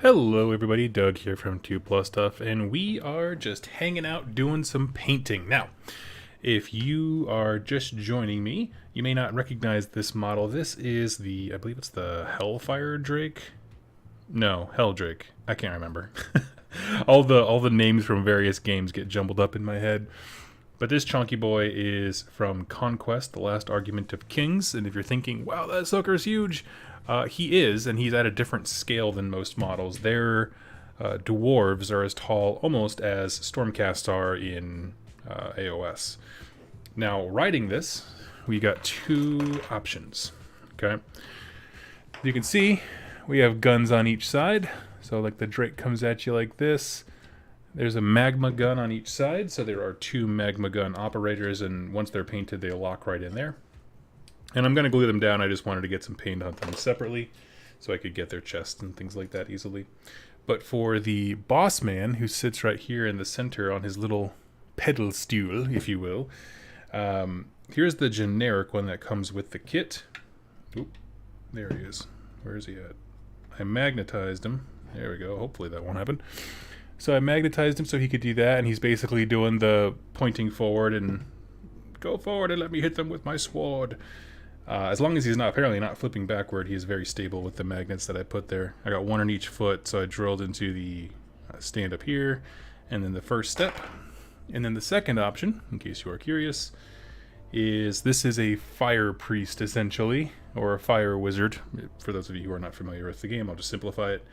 Hello everybody, Doug here from 2 Plus Stuff, and we are just hanging out doing some painting. Now, if you are just joining me, you may not recognize this model. This is I believe it's the Hellfire Drake? No, Hell Drake. I can't remember. all the names from various games get jumbled up in my head. But this chunky boy is from Conquest, The Last Argument of Kings, and if you're thinking, wow, that sucker's huge, he is, and he's at a different scale than most models. Their dwarves are as tall almost as Stormcasts are in AOS. Now, riding this, we got two options, okay? You can see we have guns on each side, so like the Drake comes at you like this. There's a magma gun on each side, so there are two magma gun operators, and once they're painted, they lock right in there. And I'm going to glue them down. I just wanted to get some paint on them separately so I could get their chests and things like that easily. But for the boss man, who sits right here in the center on his little pedal stool, if you will, here's the generic one that comes with the kit. Oop, there he is. Where is he at? I magnetized him. There we go. Hopefully that won't happen. So I magnetized him so he could do that, and he's basically doing the pointing forward and go forward and let me hit them with my sword. As long as he's apparently not flipping backward, he is very stable with the magnets that I put there. I got one on each foot, so I drilled into the stand up here, and then the first step. And then the second option, in case you are curious, is this is a fire priest, essentially, or a fire wizard. For those of you who are not familiar with the game, I'll just simplify it.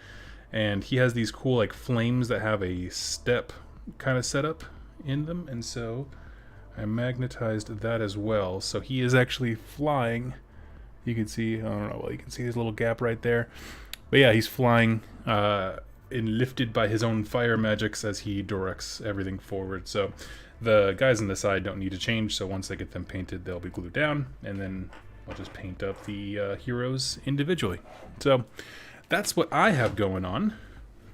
And he has these cool like flames that have a step kind of setup in them, and so I magnetized that as well. So he is actually flying. You can see, I don't know, well, you can see his little gap right there. But yeah, he's flying and lifted by his own fire magics as he directs everything forward. So the guys on the side don't need to change, so once I get them painted, they'll be glued down, and then I'll just paint up the heroes individually. So that's what I have going on.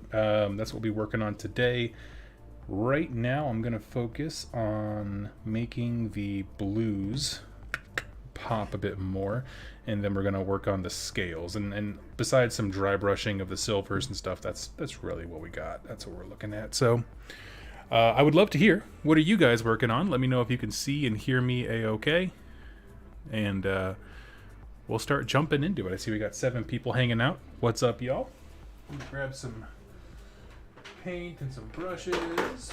That's what we'll be working on today. Right now, I'm going to focus on making the blues pop a bit more, and then we're going to work on the scales. And besides some dry brushing of the silvers and stuff, that's really what we got. That's what we're looking at. So I would love to hear, what are you guys working on? Let me know if you can see and hear me a-okay. And we'll start jumping into it. I see we got 7 people hanging out. What's up, y'all? Let me grab some paint and some brushes.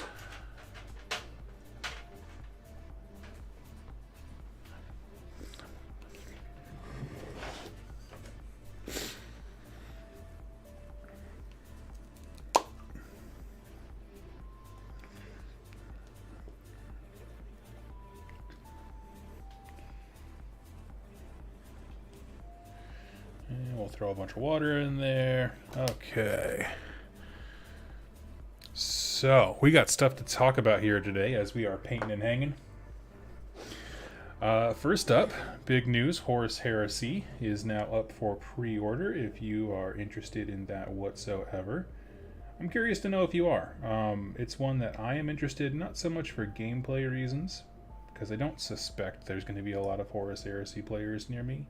And we'll throw a bunch of water in there. Okay. So, we got stuff to talk about here today as we are painting and hanging. First up, big news, Horus Heresy is now up for pre-order if you are interested in that whatsoever. I'm curious to know if you are. It's one that I am interested in, not so much for gameplay reasons, because I don't suspect there's going to be a lot of Horus Heresy players near me,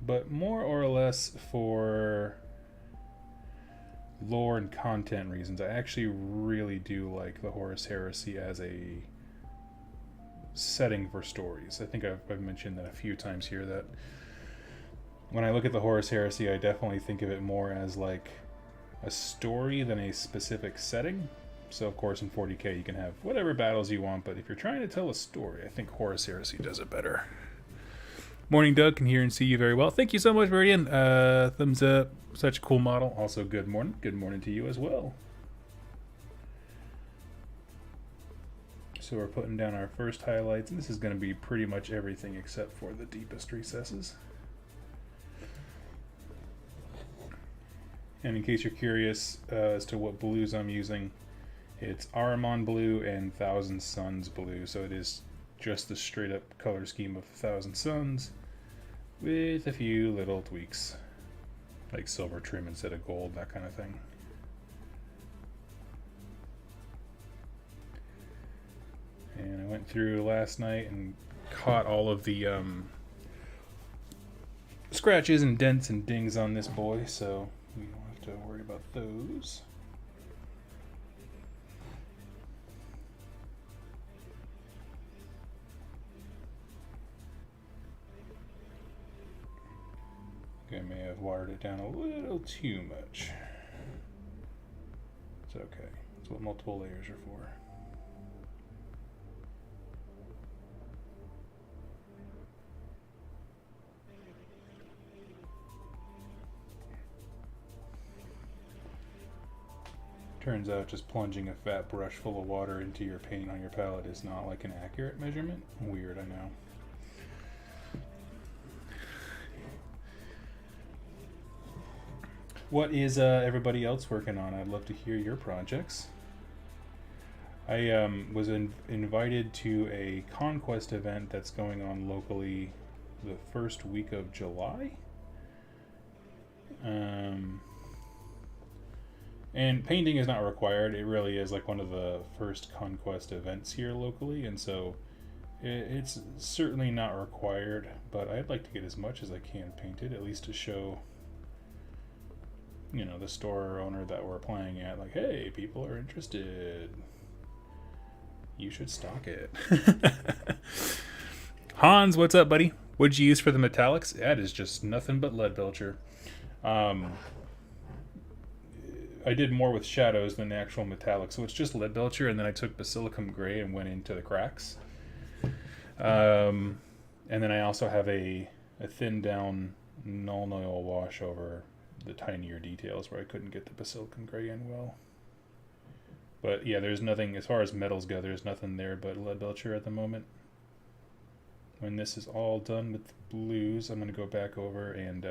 but more or less for lore and content reasons. I actually really do like the Horus Heresy as a setting for stories. I think I've mentioned that a few times here, that when I look at the Horus Heresy, I definitely think of it more as like a story than a specific setting. So of course in 40k you can have whatever battles you want, but if you're trying to tell a story, I think Horus Heresy does it better. Morning, Doug. Can hear and see you very well. Thank you so much, Meridian. Thumbs up. Such a cool model. Also, good morning. Good morning to you as well. So we're putting down our first highlights, and this is going to be pretty much everything except for the deepest recesses. And in case you're curious as to what blues I'm using, it's Ahriman blue and Thousand Suns blue. So it is just the straight up color scheme of Thousand Suns with a few little tweaks, like silver trim instead of gold, that kind of thing. And I went through last night and caught all of the scratches and dents and dings on this boy, so we don't have have to worry about those. I may have wired it down a little too much. It's okay. That's what multiple layers are for. Turns out just plunging a fat brush full of water into your paint on your palette is not like an accurate measurement. Weird, I know. What is everybody else working on? I'd love to hear your projects. I was invited to a conquest event that's going on locally the first week of July. And painting is not required. It really is like one of the first conquest events here locally, and so it's certainly not required, but I'd like to get as much as I can painted, at least to show, you know, the store owner that we're playing at, like, hey, people are interested. You should stock it. Hans, what's up, buddy? What'd you use for the metallics? That is just nothing but lead belcher. I did more with shadows than the actual metallic, so it's just lead belcher, and then I took basilicum gray and went into the cracks. And then I also have a thin down null oil wash over the tinier details where I couldn't get the basilicum gray in well. But yeah, there's nothing, as far as metals go, there's nothing there but lead belcher at the moment. When this is all done with the blues, I'm going to go back over and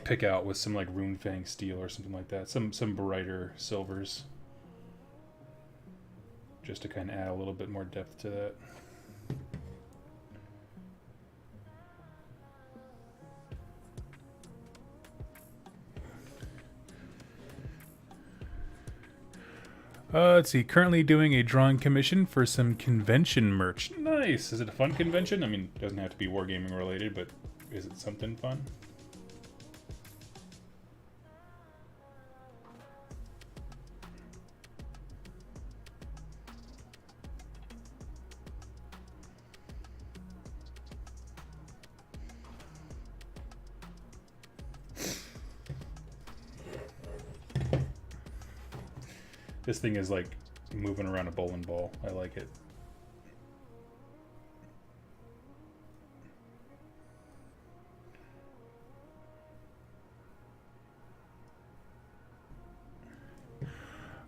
pick out with some like rune fang steel or something like that, some brighter silvers, just to kind of add a little bit more depth to that. Let's see, currently doing a drawing commission for some convention merch. Nice. Is it a fun convention? I mean, it doesn't have to be wargaming related, but is it something fun? This thing is like moving around a bowling ball. I like it.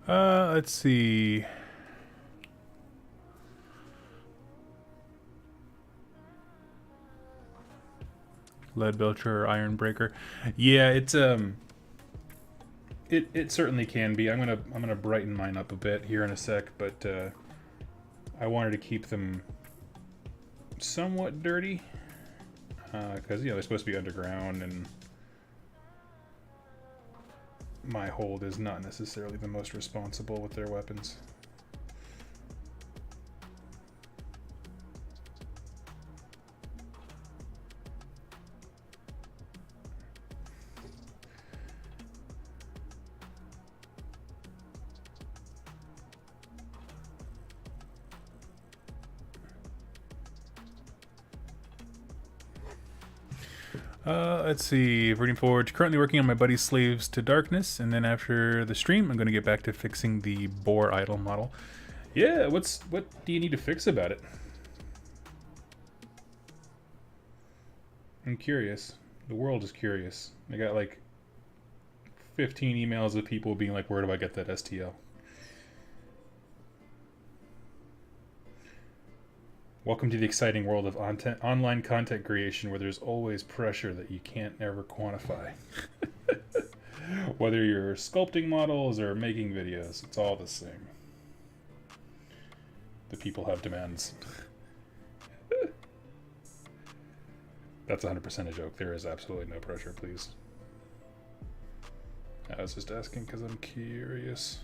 Let's see. Lead belcher or iron breaker. Yeah, it's It certainly can be. I'm gonna brighten mine up a bit here in a sec, but I wanted to keep them somewhat dirty because you know they're supposed to be underground, and my hold is not necessarily the most responsible with their weapons. Let's see, reading forward. Currently working on my buddy's Slaves to Darkness, and then after the stream, I'm going to get back to fixing the boar idol model. Yeah, what do you need to fix about it? I'm curious. The world is curious. I got like 15 emails of people being like, where do I get that STL? Welcome to the exciting world of online content creation where there's always pressure that you can't ever quantify. Whether you're sculpting models or making videos, it's all the same. The people have demands. That's 100% a joke. There is absolutely no pressure, please. I was just asking because I'm curious.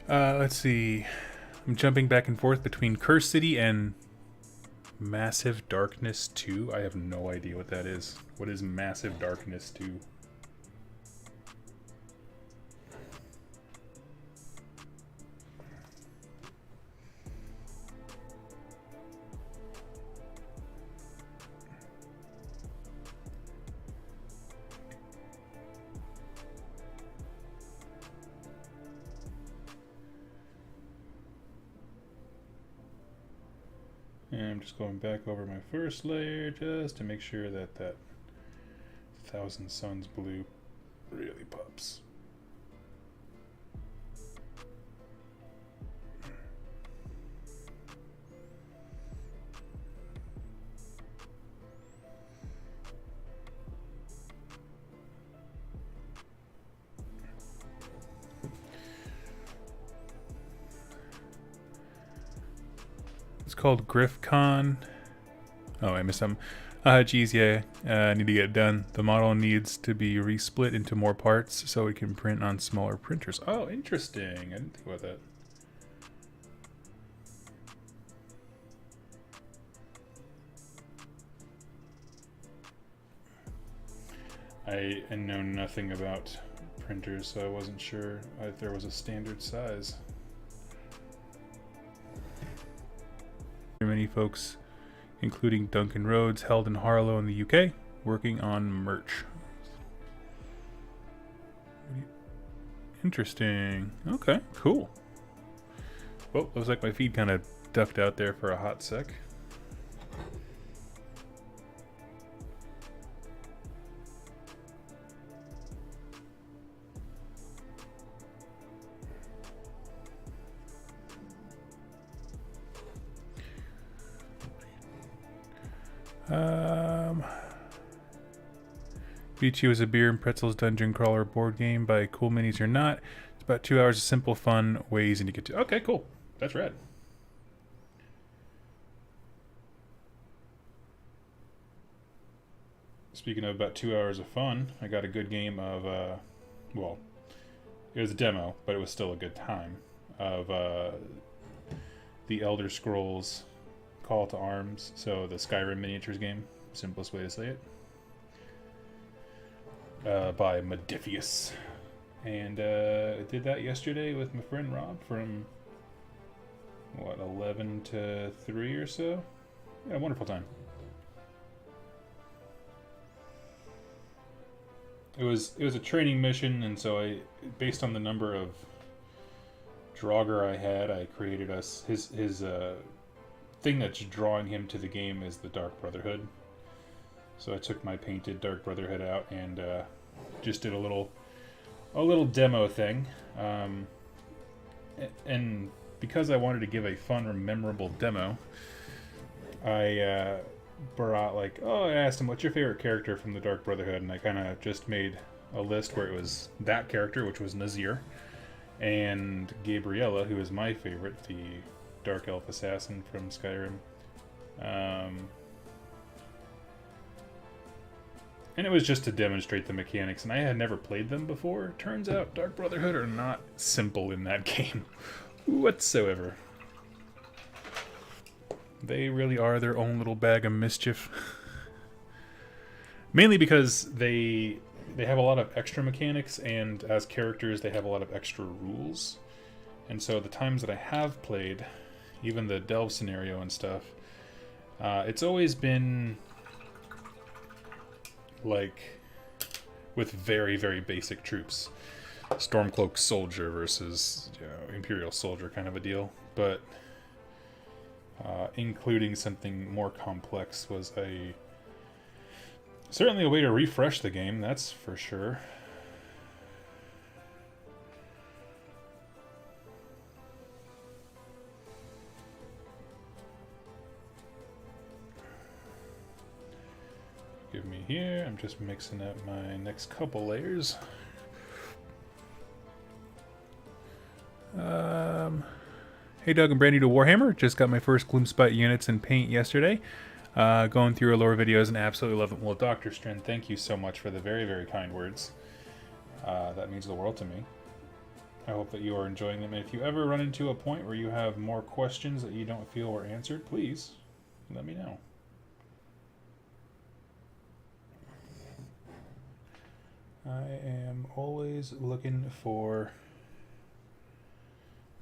Let's see. I'm jumping back and forth between Curse City and Massive Darkness 2. I have no idea what that is. What is Massive Darkness 2? And I'm just going back over my first layer just to make sure that that Thousand Suns blue really pops. It's called GriffCon. Oh, I missed some. Geez, yeah. I need to get it done. The model needs to be resplit into more parts so we can print on smaller printers. Oh, interesting. I didn't think about that. I know nothing about printers, so I wasn't sure if there was a standard size. Many folks, including Duncan Rhodes, held in Harlow in the UK, working on merch. Interesting. Okay, cool. Well, looks like my feed kind of ducked out there for a hot sec. Beat You is a beer and pretzels dungeon crawler board game by Cool Minis or Not. It's about 2 hours of simple fun ways and you get to. Okay, cool. That's rad. Speaking of about 2 hours of fun, I got a good game of well, it was a demo, but it was still a good time of the Elder Scrolls Call to Arms. So the Skyrim miniatures game, simplest way to say it. By Modifius. And I did that yesterday with my friend Rob from, what, 11 to 3 or so? Yeah, wonderful time. It was a training mission, and so I, based on the number of Draugr I had, I created us, his thing that's drawing him to the game is the Dark Brotherhood. So I took my painted Dark Brotherhood out and just did a little demo thing, and because I wanted to give a fun or memorable demo, I brought I asked him, what's your favorite character from the Dark Brotherhood, and I kind of just made a list where it was that character, which was Nazir, and Gabriella, who is my favorite, the Dark Elf Assassin from Skyrim. And it was just to demonstrate the mechanics, and I had never played them before. Turns out Dark Brotherhood are not simple in that game whatsoever. They really are their own little bag of mischief. Mainly because they have a lot of extra mechanics, and as characters they have a lot of extra rules. And so the times that I have played, even the delve scenario and stuff, it's always been like with very, very basic troops. Stormcloak soldier versus Imperial soldier kind of a deal. But including something more complex was certainly a way to refresh the game, that's for sure. Give me here, I'm just mixing up my next couple layers. Hey Doug, I'm brand new to Warhammer. Just got my first Gloomspite units in paint yesterday. Going through your lore videos and absolutely love it. Well, Dr. Strin, thank you so much for the very, very kind words. That means the world to me. I hope that you are enjoying them. And if you ever run into a point where you have more questions that you don't feel were answered, please let me know. I am always looking for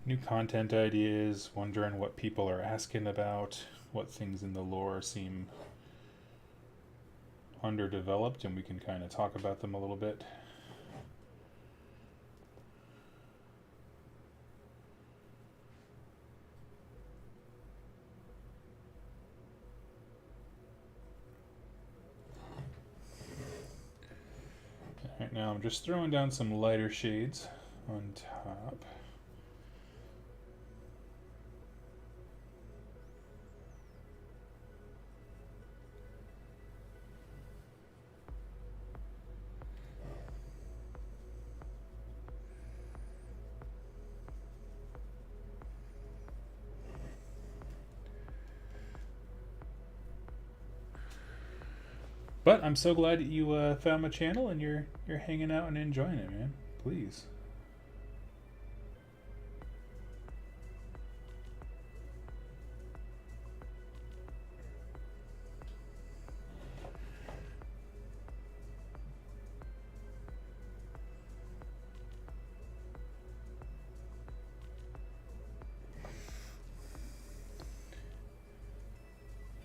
new content ideas, wondering what people are asking about, what things in the lore seem underdeveloped, and we can kind of talk about them a little bit. Alright, now I'm just throwing down some lighter shades on top. But I'm so glad that you found my channel and you're hanging out and enjoying it, man. Please.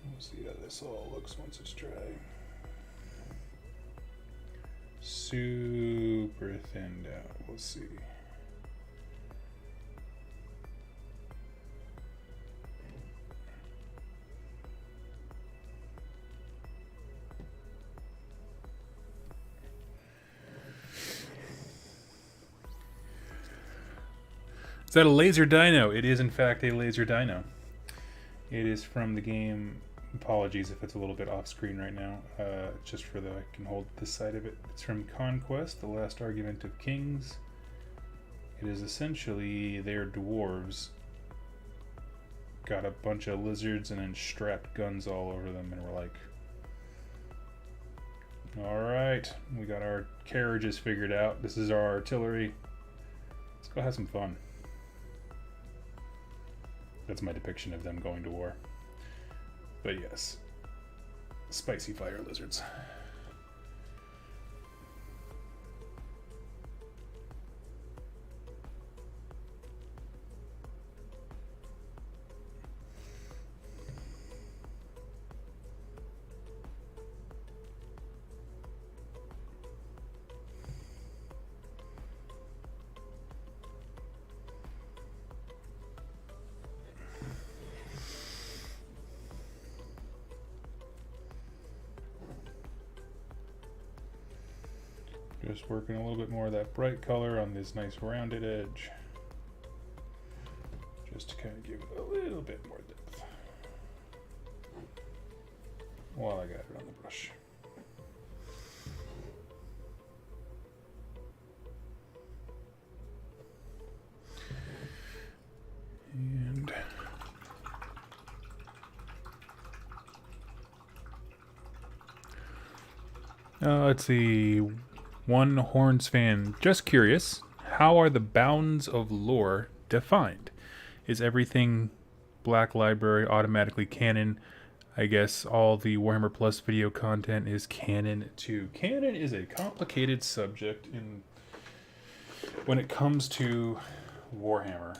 We'll see how this all looks once it's dry. Super thinned out. We'll see. Is that a laser dino? It is in fact a laser dino. It is from the game. Apologies if it's a little bit off screen right now, just for the I can hold this side of it. It's from Conquest, the Last Argument of Kings. It is essentially their dwarves got a bunch of lizards and then strapped guns all over them, and we're like, alright, we got our carriages figured out. This is our artillery. Let's go have some fun. That's my depiction of them going to war. But yes, spicy fire lizards. Just working a little bit more of that bright color on this nice rounded edge. Just to kind of give it a little bit more depth. While I got it on the brush. And let's see. One Horns fan, just curious, how are the bounds of lore defined? Is everything Black Library automatically canon? I guess all the Warhammer Plus video content is canon too. Canon is a complicated subject when it comes to Warhammer.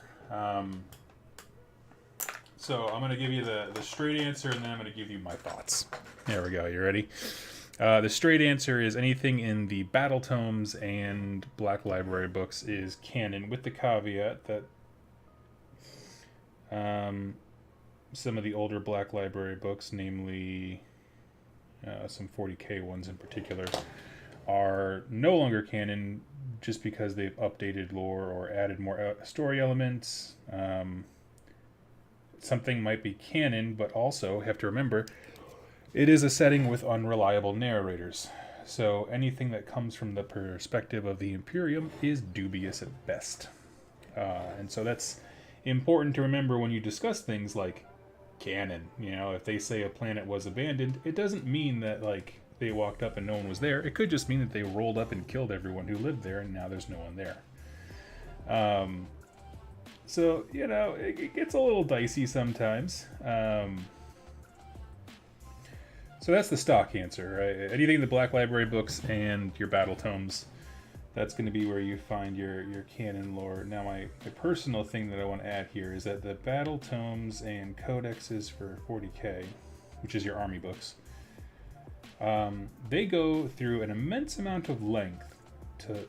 So I'm going to give you the straight answer, and then I'm going to give you my thoughts. There we go. You ready? The straight answer is anything in the Battle Tomes and Black Library books is canon, with the caveat that some of the older Black Library books, namely some 40k ones in particular, are no longer canon just because they've updated lore or added more story elements. Something might be canon, but also have to remember it is a setting with unreliable narrators, so anything that comes from the perspective of the Imperium is dubious at best. And so that's important to remember when you discuss things like canon. You know, if they say a planet was abandoned, it doesn't mean that, like, they walked up and no one was there. It could just mean that they rolled up and killed everyone who lived there and now there's no one there. So, it gets a little dicey sometimes. So that's the stock answer, right? Anything in the Black Library books and your battle tomes, that's going to be where you find your canon lore. Now, my personal thing that I want to add here is that the battle tomes and codexes for 40k, which is your army books, they go through an immense amount of length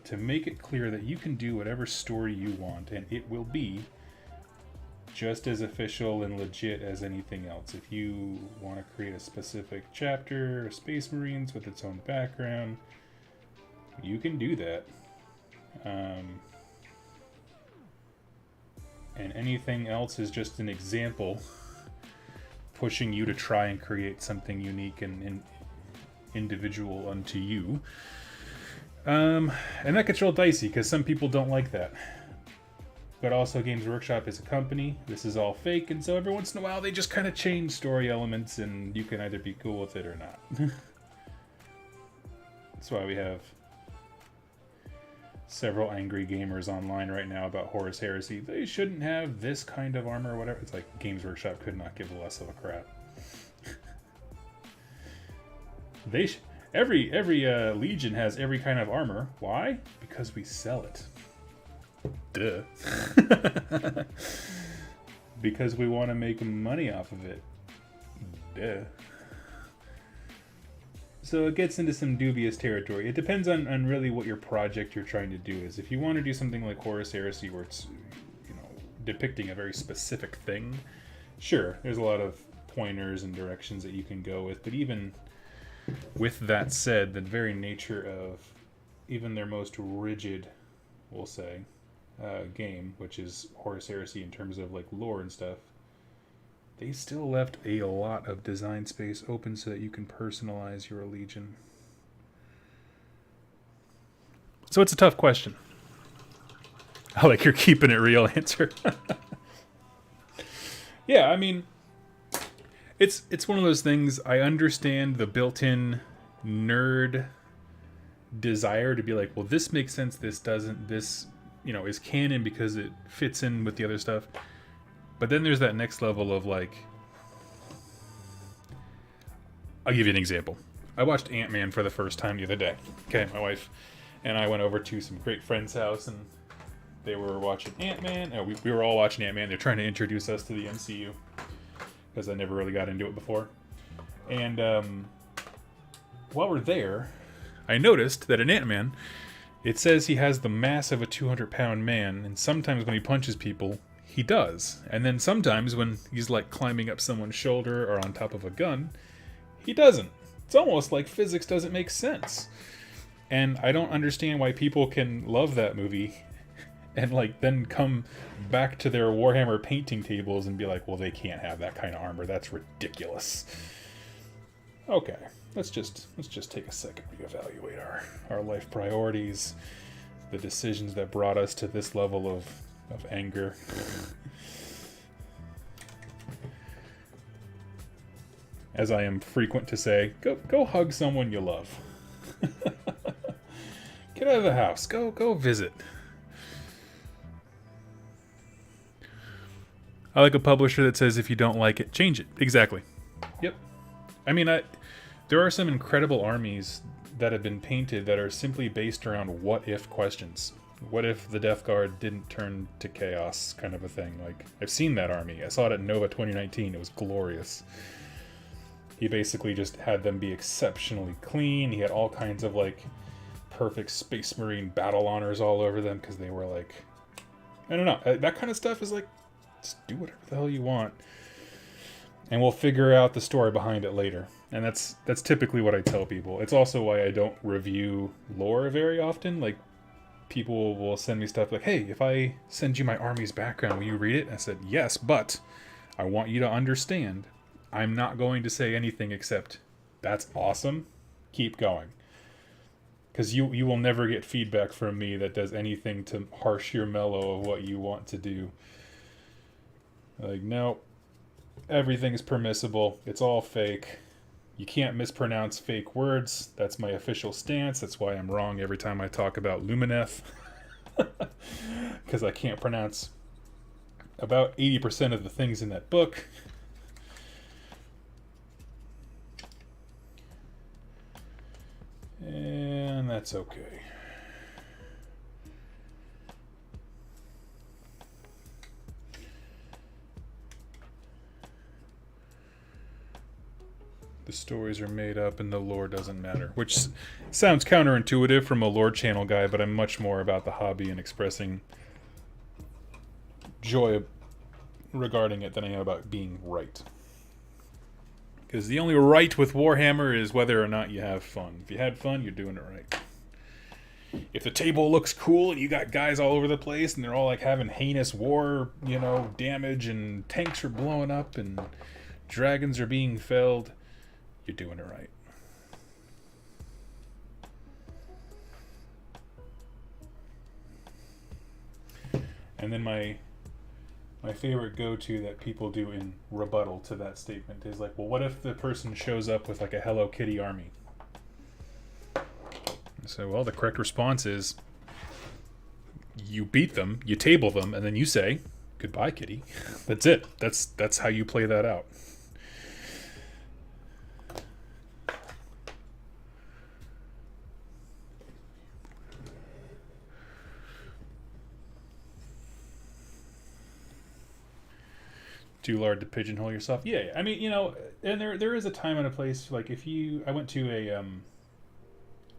to make it clear that you can do whatever story you want, and it will be just as official and legit as anything else. If you want to create a specific chapter, Space Marines with its own background, you can do that. And anything else is just an example pushing you to try and create something unique and individual unto you. And that gets real dicey because some people don't like that. But also Games Workshop is a company. This is all fake, and so every once in a while they just kind of change story elements, and you can either be cool with it or not. That's why we have several angry gamers online right now about Horus Heresy. They shouldn't have this kind of armor or whatever. It's like Games Workshop could not give less of a crap. Every Legion has every kind of armor. Why? Because we sell it. Duh. Because we want to make money off of it. Duh. So it gets into some dubious territory. It depends on really what your project you're trying to do is. If you want to do something like Horus Heresy where it's depicting a very specific thing, sure, there's a lot of pointers and directions that you can go with. But even with that said, the very nature of even their most rigid, we'll say, game, which is Horus Heresy in terms of like lore and stuff, they still left a lot of design space open so that you can personalize your Legion. So it's a tough question. I like your keeping it real answer. Yeah, I mean, it's one of those things. I understand the built-in nerd desire to be like, well, this makes sense, this doesn't, this is canon because it fits in with the other stuff. But then there's that next level of like, I'll give you an example. I watched Ant-Man for the first time the other day. Okay, my wife and I went over to some great friend's house and they were watching Ant-Man. We were all watching Ant-Man. They're trying to introduce us to the MCU because I never really got into it before. And while we're there, I noticed that in Ant-Man, it says he has the mass of a 200-pound man, and sometimes when he punches people, he does. And then sometimes when he's like climbing up someone's shoulder or on top of a gun, he doesn't. It's almost like physics doesn't make sense. And I don't understand why people can love that movie and like then come back to their Warhammer painting tables and be like, well, they can't have that kind of armor. That's ridiculous. Okay. Let's just take a second to reevaluate our life priorities, the decisions that brought us to this level of anger. As I am frequent to say, go hug someone you love. Get out of the house. Go visit. I like a publisher that says if you don't like it, change it. Exactly. Yep. I mean, there are some incredible armies that have been painted that are simply based around what-if questions. What if the Death Guard didn't turn to chaos, kind of a thing. Like, I've seen that army. I saw it at Nova 2019. It was glorious. He basically just had them be exceptionally clean. He had all kinds of, like, perfect Space Marine battle honors all over them because they were, like... I don't know. That kind of stuff is like, just do whatever the hell you want. And we'll figure out the story behind it later. And that's typically what I tell people. It's also why I don't review lore very often. Like, people will send me stuff like, hey, if I send you my army's background, will you read it? And I said, yes, but I want you to understand I'm not going to say anything except, that's awesome, keep going. Because you will never get feedback from me that does anything to harsh your mellow of what you want to do. Like, no, everything's permissible. It's all fake. You can't mispronounce fake words. That's my official stance. That's why I'm wrong every time I talk about Lumineth. because I can't pronounce about 80% of the things in that book. And that's okay. The stories are made up and the lore doesn't matter, which sounds counterintuitive from a lore channel guy, but I'm much more about the hobby and expressing joy regarding it than I am about being right. Because the only right with Warhammer is whether or not you have fun. If you had fun, you're doing it right. If the table looks cool and you got guys all over the place and they're all like having heinous war, damage, and tanks are blowing up and dragons are being felled, you're doing it right. And then my favorite go-to that people do in rebuttal to that statement is like, well, what if the person shows up with like a Hello Kitty army? So, well, the correct response is you beat them, you table them, and then you say, goodbye, kitty. That's it. That's how you play that out. Too large to pigeonhole yourself. Yeah, I mean, and there is a time and a place. Like I went to an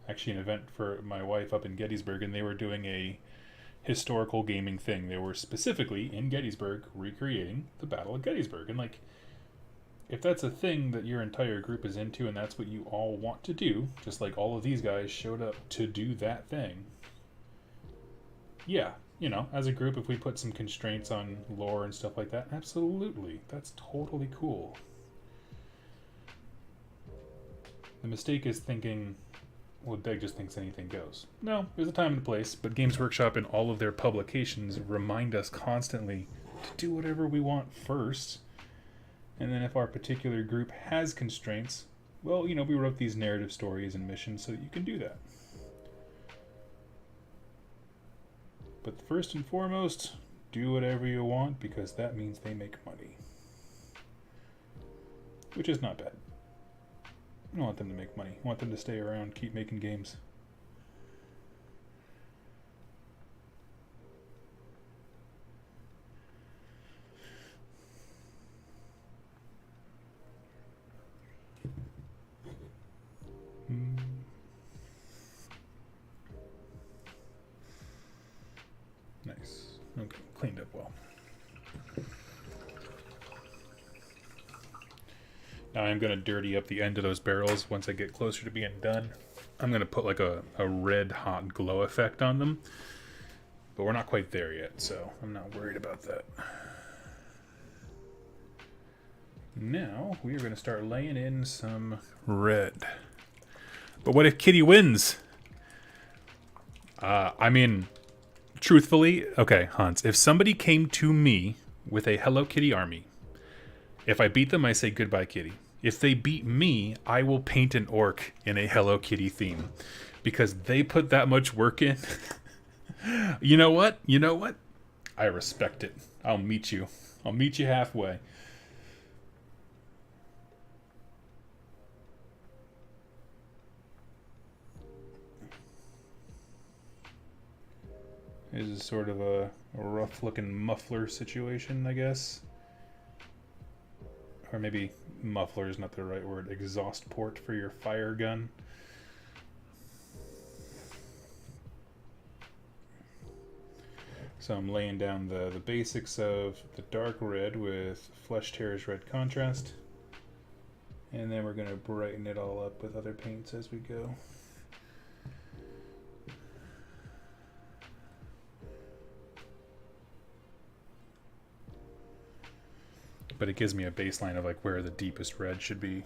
event for my wife up in Gettysburg, and they were doing a historical gaming thing. They were specifically in Gettysburg recreating the Battle of Gettysburg, and like, if that's a thing that your entire group is into, and that's what you all want to do, just like all of these guys showed up to do that thing. Yeah. As a group, if we put some constraints on lore and stuff like that, absolutely. That's totally cool. The mistake is thinking, well, Deg just thinks anything goes. No, there's a time and a place, but Games Workshop and all of their publications remind us constantly to do whatever we want first. And then if our particular group has constraints, well, we wrote these narrative stories and missions so that you can do that. But first and foremost, do whatever you want, because that means they make money. Which is not bad. I don't want them to make money. I want them to stay around, keep making games. Nice. Okay, cleaned up well. Now I'm going to dirty up the end of those barrels once I get closer to being done. I'm going to put like a red hot glow effect on them. But we're not quite there yet, so I'm not worried about that. Now we are going to start laying in some red. But what if Kitty wins? I mean, truthfully, okay, Hans, if somebody came to me with a Hello Kitty army, if I beat them, I say goodbye, Kitty. If they beat me, I will paint an orc in a Hello Kitty theme. Because they put that much work in. You know what? I respect it. I'll meet you halfway. This is sort of a rough-looking muffler situation, I guess. Or maybe muffler is not the right word. Exhaust port for your fire gun. So I'm laying down the basics of the dark red with Flesh Tear's red contrast. And then we're going to brighten it all up with other paints as we go. But it gives me a baseline of like where the deepest red should be.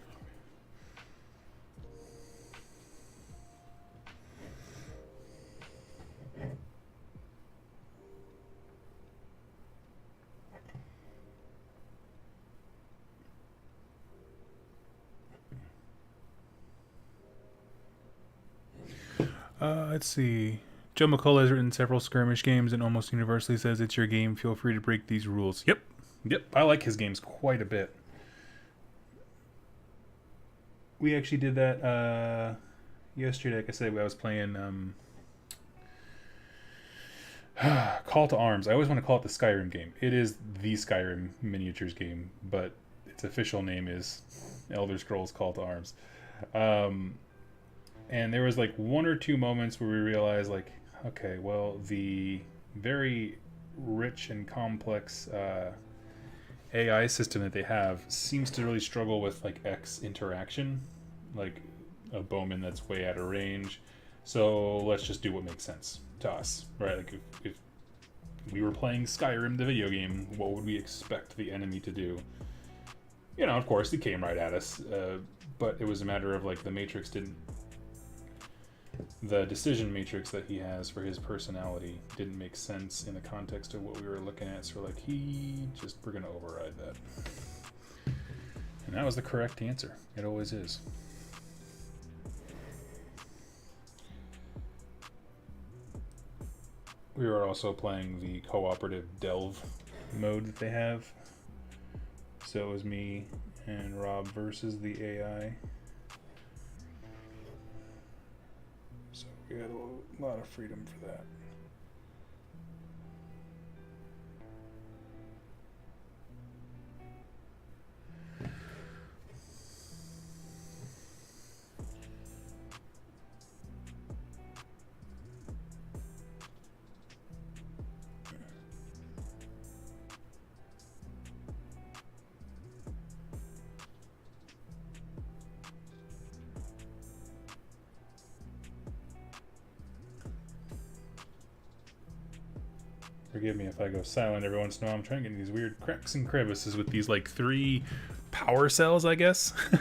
Let's see. Joe McCullough has written several skirmish games and almost universally says it's your game. Feel free to break these rules. Yep. I like his games quite a bit. We actually did that yesterday. Like I said, I was playing Call to Arms. I always want to call it the Skyrim game. It is the Skyrim miniatures game, but its official name is Elder Scrolls Call to Arms. And there was like one or two moments where we realized, like, okay, well, the very rich and complex AI system that they have seems to really struggle with like X interaction, like a bowman that's way out of range. So let's just do what makes sense to us, right? Like if we were playing Skyrim, the video game, what would we expect the enemy to do? You know, of course, he came right at us, but it was a matter of like the decision matrix that he has for his personality didn't make sense in the context of what we were looking at. So we're like, we're gonna override that. And that was the correct answer. It always is. We were also playing the cooperative delve mode that they have. So it was me and Rob versus the AI. So we had a lot of freedom for that. Forgive me if I go silent every once in a while. I'm trying to get these weird cracks and crevices with these like 3 power cells, I guess. We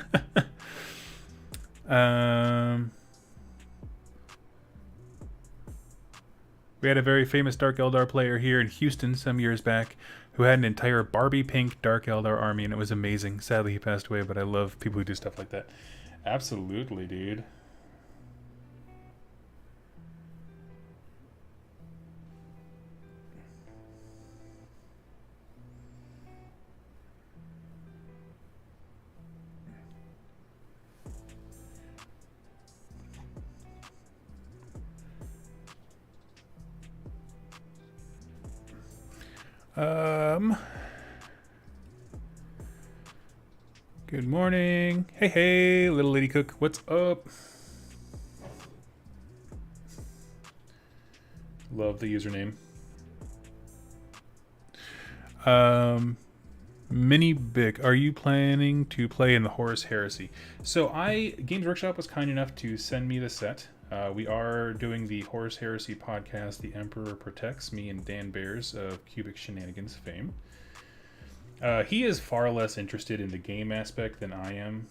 had a very famous Dark Eldar player here in Houston some years back who had an entire Barbie pink Dark Eldar army, and it was amazing. Sadly, he passed away, but I love people who do stuff like that. Absolutely, dude. Good morning. Hey, little lady cook. What's up? Love the username. Mini Bic, are you planning to play in the Horus Heresy? So Games Workshop was kind enough to send me the set. We are doing the Horus Heresy podcast, The Emperor Protects, me and Dan Bears of Cubic Shenanigans fame. He is far less interested in the game aspect than I am.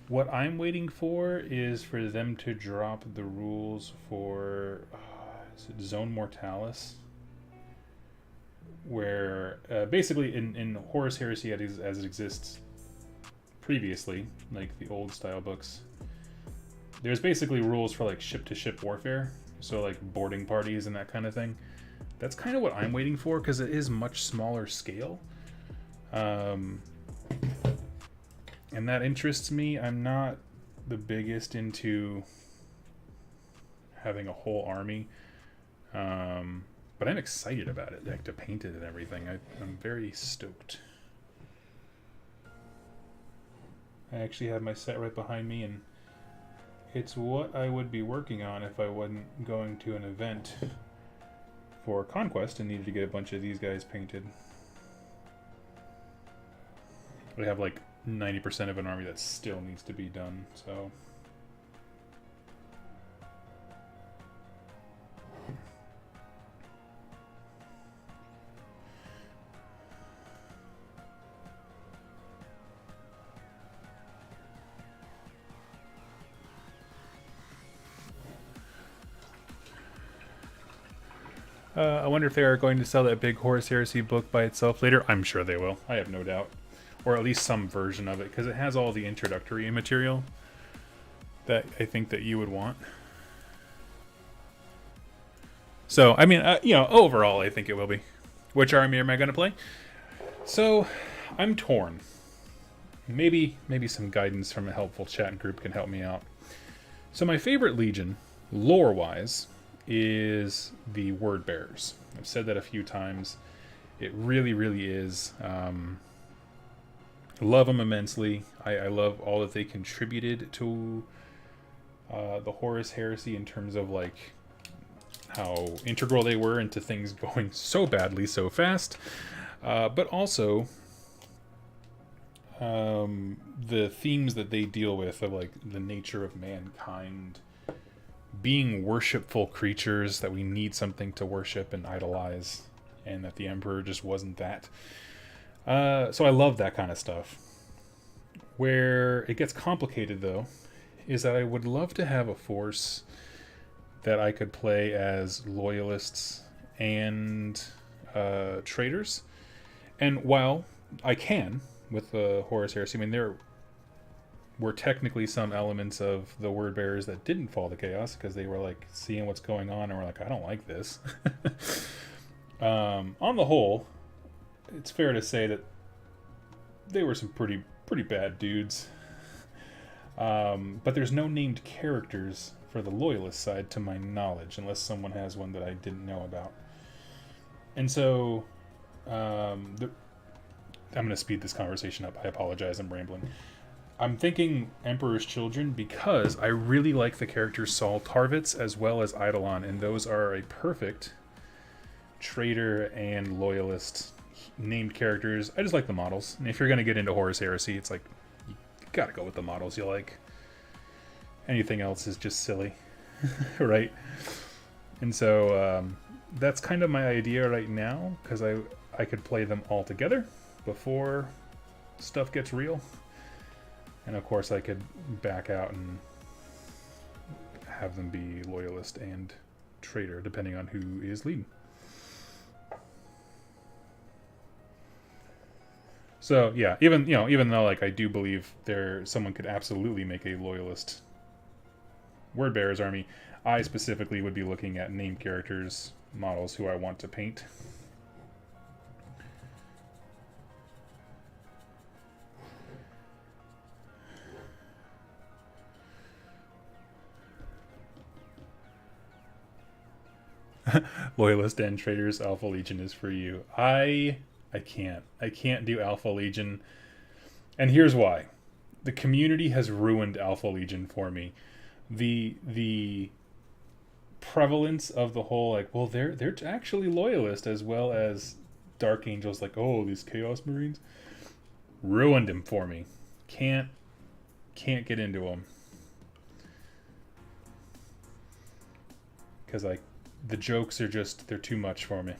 What I'm waiting for is for them to drop the rules for is it Zone Mortalis, where basically in Horus Heresy as it exists previously, like the old style books, there's basically rules for like ship-to-ship warfare, so like boarding parties and that kind of thing. That's kind of what I'm waiting for, because it is much smaller scale. And that interests me. I'm not the biggest into having a whole army. But I'm excited about it, like to paint it and everything. I'm very stoked. I actually have my set right behind me, and it's what I would be working on if I wasn't going to an event for Conquest and needed to get a bunch of these guys painted. We have like 90% of an army that still needs to be done, so... I wonder if they are going to sell that big Horus Heresy book by itself later. I'm sure they will. I have no doubt. Or at least some version of it, because it has all the introductory material that I think that you would want. So, I mean, overall, I think it will be. Which army am I going to play? So, I'm torn. Maybe some guidance from a helpful chat group can help me out. So my favorite legion, lore-wise, is the Word Bearers. I've said that a few times. It really, really is. I love them immensely. I love all that they contributed to the Horus Heresy in terms of like how integral they were into things going so badly so fast. But also the themes that they deal with of like the nature of mankind, being worshipful creatures, that we need something to worship and idolize, and that the Emperor just wasn't that. So I love that kind of stuff. Where it gets complicated, though, is that I would love to have a force that I could play as loyalists and traitors. And while I can, with the Horus Heresy, I mean, there were technically some elements of the Word Bearers that didn't fall to chaos because they were like seeing what's going on and were like, I don't like this. On the whole, it's fair to say that they were some pretty bad dudes. But there's no named characters for the loyalist side to my knowledge, unless someone has one that I didn't know about. And so I'm going to speed this conversation up. I apologize, I'm rambling. I'm thinking Emperor's Children because I really like the characters Saul Tarvitz as well as Eidolon, and those are a perfect traitor and loyalist named characters. I just like the models. And if you're going to get into Horus Heresy, it's like, you got to go with the models you like. Anything else is just silly, right? And so that's kind of my idea right now, because I could play them all together before stuff gets real. And of course I could back out and have them be loyalist and traitor, depending on who is leading. So yeah, even though like I do believe someone could absolutely make a loyalist Word Bearers army, I specifically would be looking at named characters, models who I want to paint. Loyalist and traitors, Alpha Legion is for you. I can't do Alpha Legion, and here's why. The community has ruined Alpha Legion for me. The prevalence of the whole like, well, they're actually loyalist as well as Dark Angels, like, oh, these Chaos Marines, ruined him for me. Can't get into them because like the jokes are just, they're too much for me.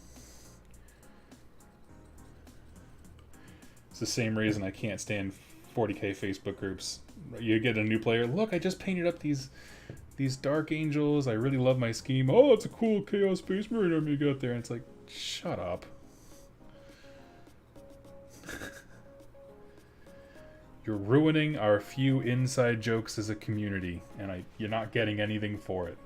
It's the same reason I can't stand 40k Facebook groups. You get a new player, look, I just painted up these Dark Angels, I really love my scheme. Oh, it's a cool Chaos Space Marine army you got there. And it's like, shut up. You're ruining our few inside jokes as a community, and you're not getting anything for it.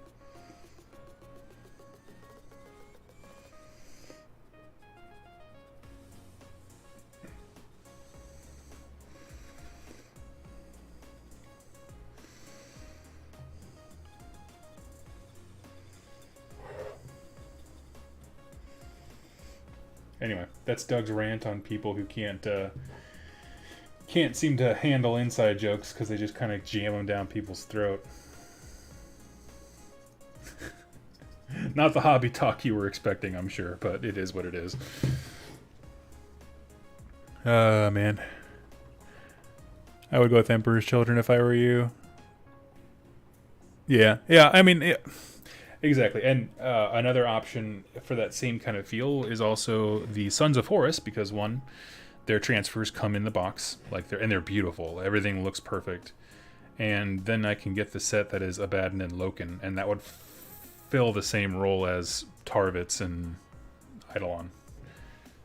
Anyway, that's Doug's rant on people who can't seem to handle inside jokes because they just kind of jam them down people's throat. Not the hobby talk you were expecting, I'm sure, but it is what it is. Man. I would go with Emperor's Children if I were you. Yeah, I mean... Yeah. Exactly, and another option for that same kind of feel is also the Sons of Horus, because one, their transfers come in the box, they're beautiful. Everything looks perfect, and then I can get the set that is Abaddon and Loken, and that would fill the same role as Tarvitz and Eidolon.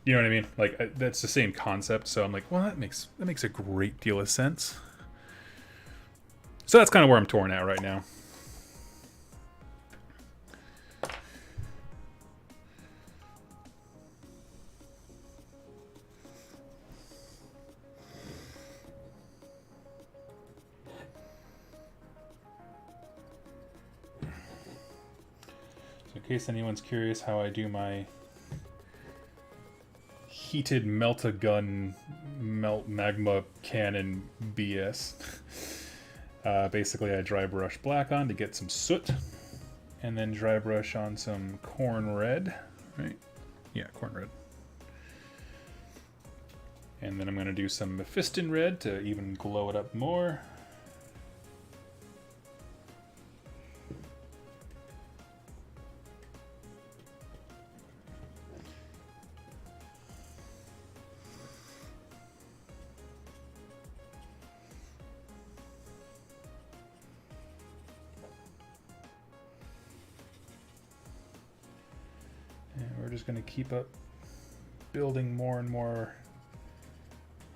You know what I mean? Like that's the same concept. So I'm like, well, that makes a great deal of sense. So that's kind of where I'm torn at right now. case anyone's curious how I do my heated melt-a-gun melt magma cannon BS. Basically I dry brush black on to get some soot, and then dry brush on some corn red, right? Yeah, corn red. And then I'm going to do some Mephiston red to even glow it up more. And we're just going to keep up building more and more,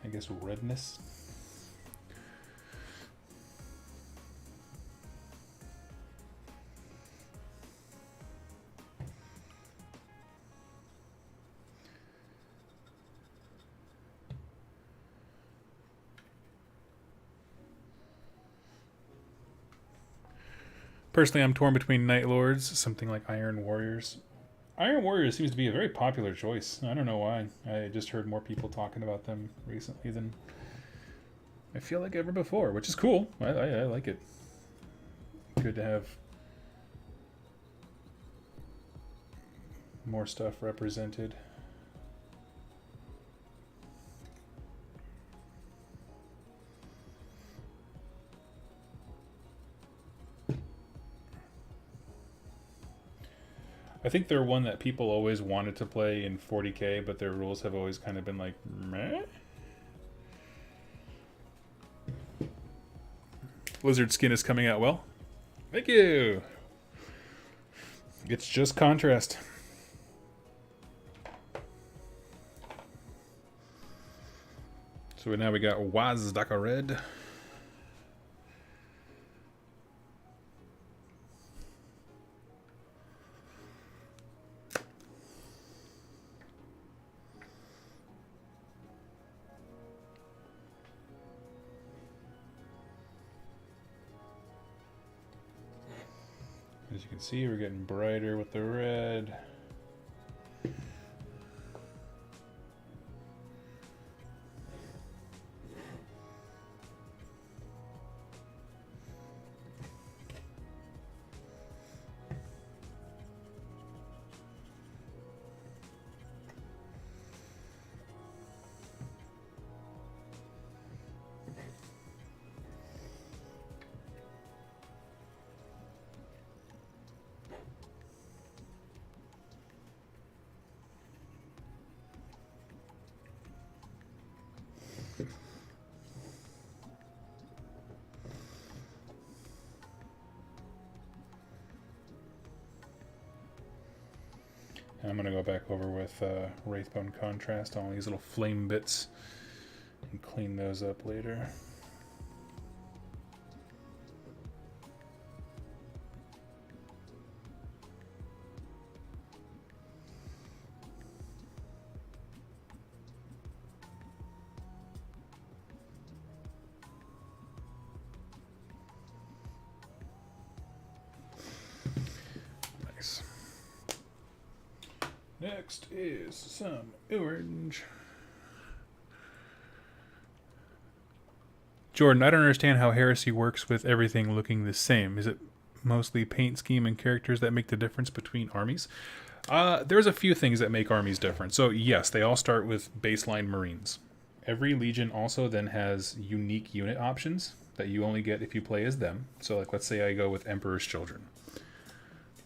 I guess, redness. Personally, I'm torn between Night Lords, something like Iron Warriors. Iron Warriors seems to be a very popular choice. I don't know why. I just heard more people talking about them recently than I feel like ever before, which is cool. I like it. Good to have more stuff represented. I think they're one that people always wanted to play in 40k, but their rules have always kind of been like, meh? Lizard skin is coming out well. Thank you! It's just contrast. So now we got Wazdaka Red. As you can see, we're getting brighter with the red. And I'm going to go back over with Wraithbone Contrast on all these little flame bits and clean those up later. Nice. Next is some orange. Jordan, I don't understand how Heresy works with everything looking the same. Is it mostly paint scheme and characters that make the difference between armies? There's a few things that make armies different. So yes, they all start with baseline Marines. Every Legion also then has unique unit options that you only get if you play as them. So like, let's say I go with Emperor's Children.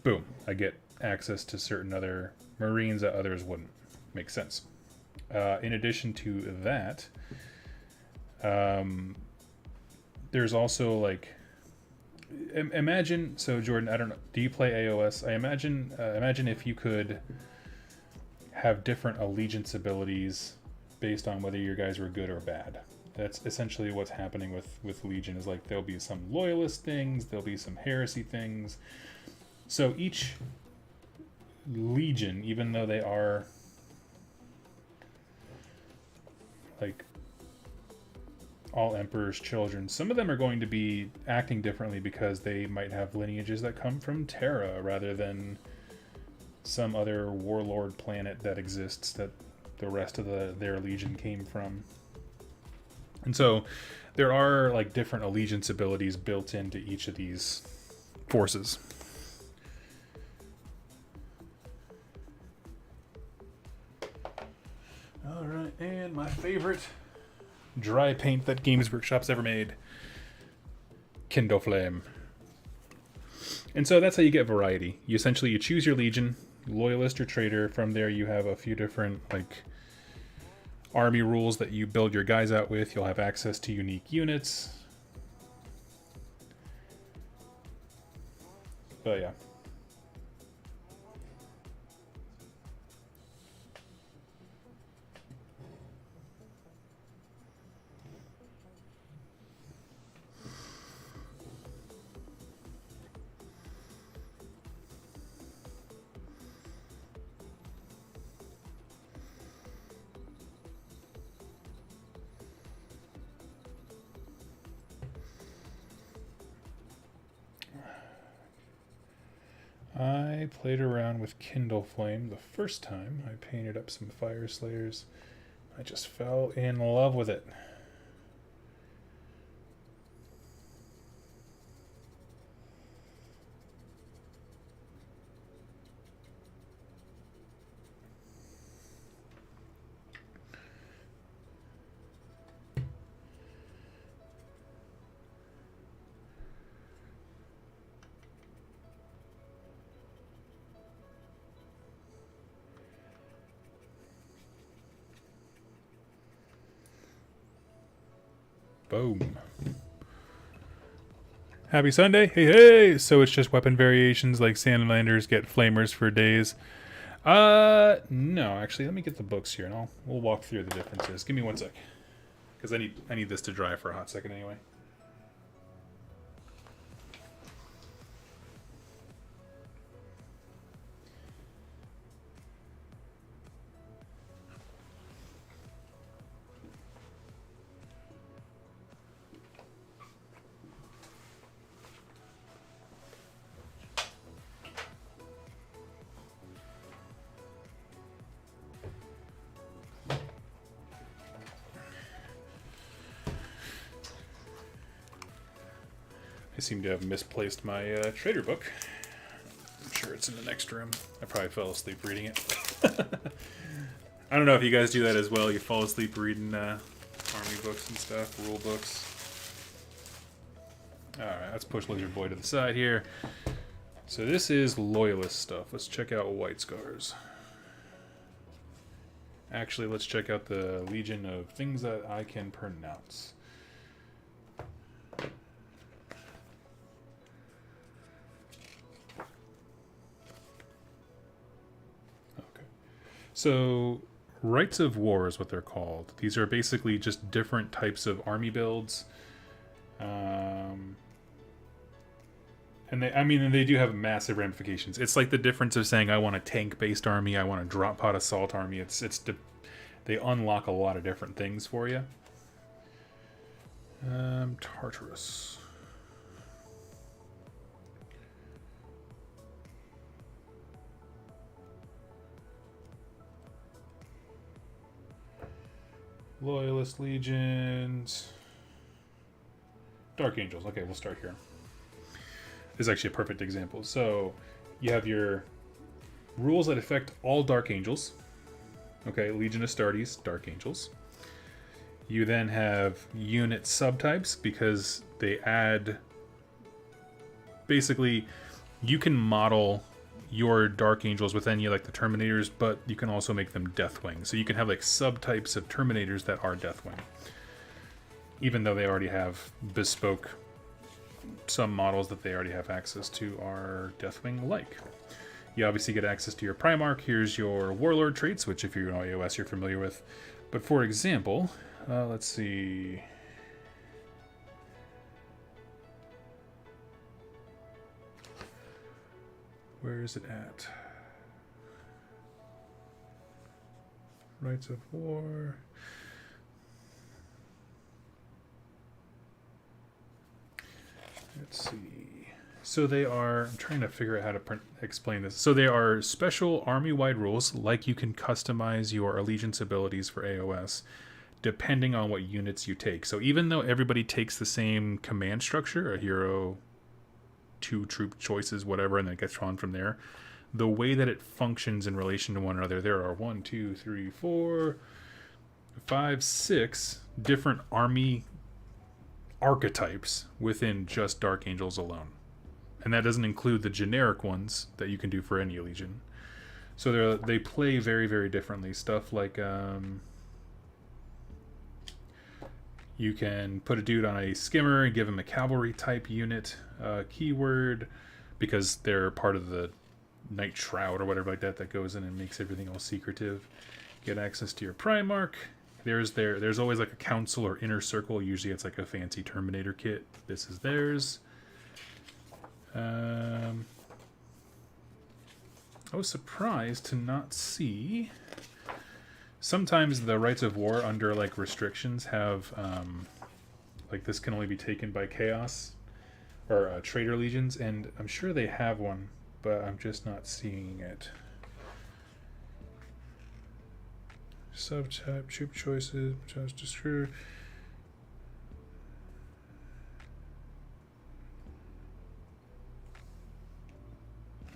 Boom, I get access to certain other Marines that others wouldn't. Makes sense. In addition to that, there's also like, imagine, so Jordan, I don't know, do you play AOS? I imagine if you could have different allegiance abilities based on whether your guys were good or bad. That's essentially what's happening with Legion, is like there'll be some loyalist things, there'll be some heresy things. So each Legion, even though they are like all Emperor's Children, some of them are going to be acting differently because they might have lineages that come from Terra rather than some other warlord planet that exists that the rest of their legion came from. And so there are like different allegiance abilities built into each of these forces. All right, and my favorite dry paint that Games Workshop's ever made, Kindle Flame. And so that's how you get variety. You essentially choose your legion, loyalist or traitor. From there you have a few different like army rules that you build your guys out with. You'll have access to unique units. But yeah. I played around with Kindle Flame the first time. I painted up some Fire Slayers. I just fell in love with it. Boom. Happy Sunday. Hey, hey. So it's just weapon variations like Sandlanders get flamers for days. No, actually, let me get the books here and we'll walk through the differences. Give me 1 sec. Because I need this to dry for a hot second anyway. I seem to have misplaced my trader book. I'm sure it's in the next room. I probably fell asleep reading it. I don't know if you guys do that as well. You fall asleep reading army books and stuff, rule books. Alright, let's push Lizard Boy to the side here. So this is loyalist stuff. Let's check out White Scars. Actually, let's check out the Legion of things that I can pronounce. So, Rites of War is what they're called. These are basically just different types of army builds. And they do have massive ramifications. It's like the difference of saying I want a tank-based army, I want a drop pod assault army. They unlock a lot of different things for you. Tartarus. Loyalist Legions. Dark Angels. Okay, we'll start here. This is actually a perfect example. So, you have your rules that affect all Dark Angels. Okay, Legion Astartes, Dark Angels. You then have unit subtypes because they add... Basically, you can model your Dark Angels with any like the Terminators, but you can also make them Deathwing. So you can have like subtypes of Terminators that are Deathwing. Even though they already have bespoke, some models that they already have access to are Deathwing-like. You obviously get access to your Primarch. Here's your Warlord traits, which if you're on iOS you're familiar with. But for example, let's see... Where is it at? Rites of War. Let's see. So they are, I'm trying to figure out how to explain this. So they are special army-wide rules, like you can customize your allegiance abilities for AOS, depending on what units you take. So even though everybody takes the same command structure, a hero, 2 troop choices, whatever, and then it gets drawn from there, the way that it functions in relation to one another, there are 1, 2, 3, 4, 5, 6 different army archetypes within just Dark Angels alone. And that doesn't include the generic ones that you can do for any legion. So they play very, very differently. Stuff like you can put a dude on a skimmer and give him a cavalry type unit keyword because they're part of the Night Shroud or whatever like that goes in and makes everything all secretive. Get access to your Primarch. There's always like a council or inner circle. Usually it's like a fancy Terminator kit. This is theirs. I was surprised to not see. Sometimes the rights of war under like restrictions have like this can only be taken by chaos or traitor legions, and I'm sure they have one, but I'm just not seeing it. Subtype, troop choices, just destroy.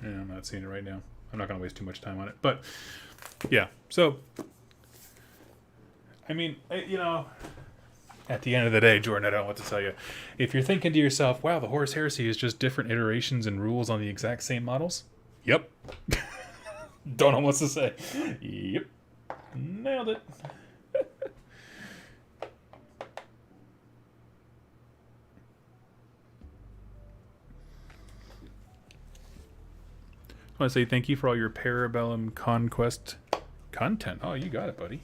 Yeah, I'm not seeing it right now. I'm not going to waste too much time on it. But, yeah. So, I mean, you know, at the end of the day, Jordan, I don't know what to tell you. If you're thinking to yourself, wow, the Horus Heresy is just different iterations and rules on the exact same models. Yep. Don't know what to say. Yep. Nailed it. I want to say thank you for all your Parabellum Conquest content. Oh, you got it, buddy.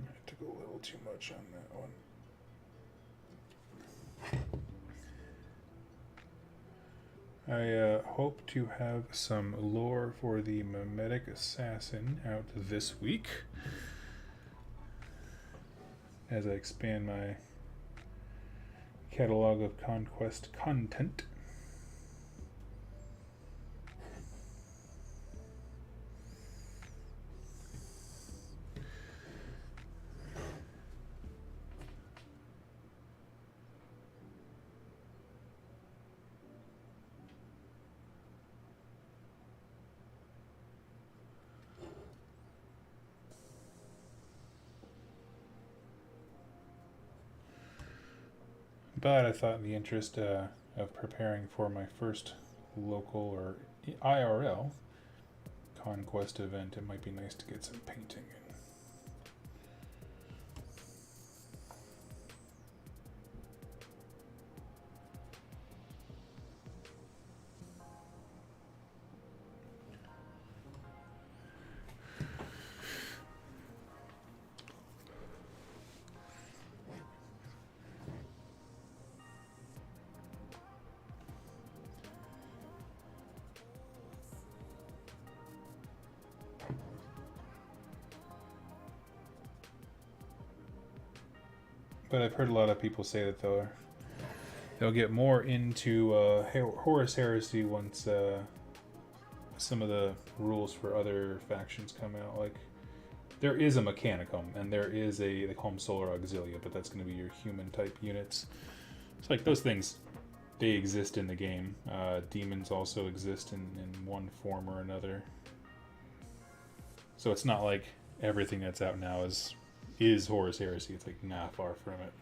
I took a little too much on that one. I hope to have some lore for the Mimetic Assassin out this week as I expand my catalog of conquest content. But I thought in the interest of preparing for my first local or IRL conquest event, it might be nice to get some painting in. But I've heard a lot of people say that they'll get more into Horus Heresy once some of the rules for other factions come out. Like, there is a Mechanicum, and there is they call them Solar Auxilia, but that's going to be your human type units. It's like those things, they exist in the game. Demons also exist in one form or another. So it's not like everything that's out now is Horus Heresy. It's like, nah, far from it.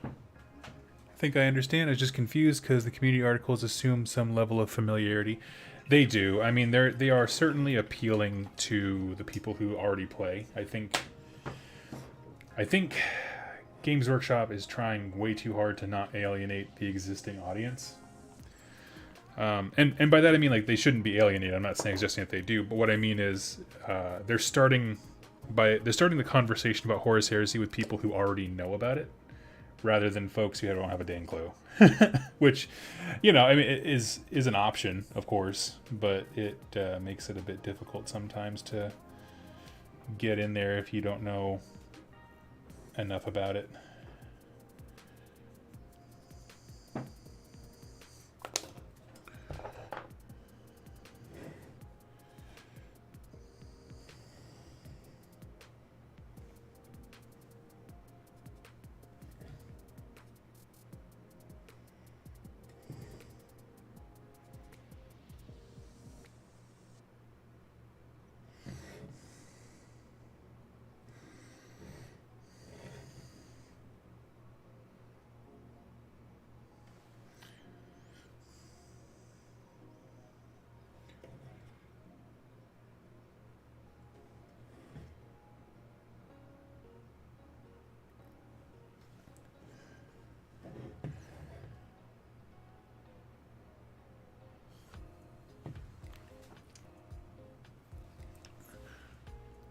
I think I understand. I was just confused because the community articles assume some level of familiarity. They do. I mean, they are certainly appealing to the people who already play. I think Games Workshop is trying way too hard to not alienate the existing audience. And by that I mean, like, they shouldn't be alienated. I'm not suggesting that they do, but what I mean is they're starting the conversation about Horus Heresy with people who already know about it, rather than folks who don't have a dang clue. Which, I mean, it is an option, of course, but it makes it a bit difficult sometimes to get in there if you don't know enough about it.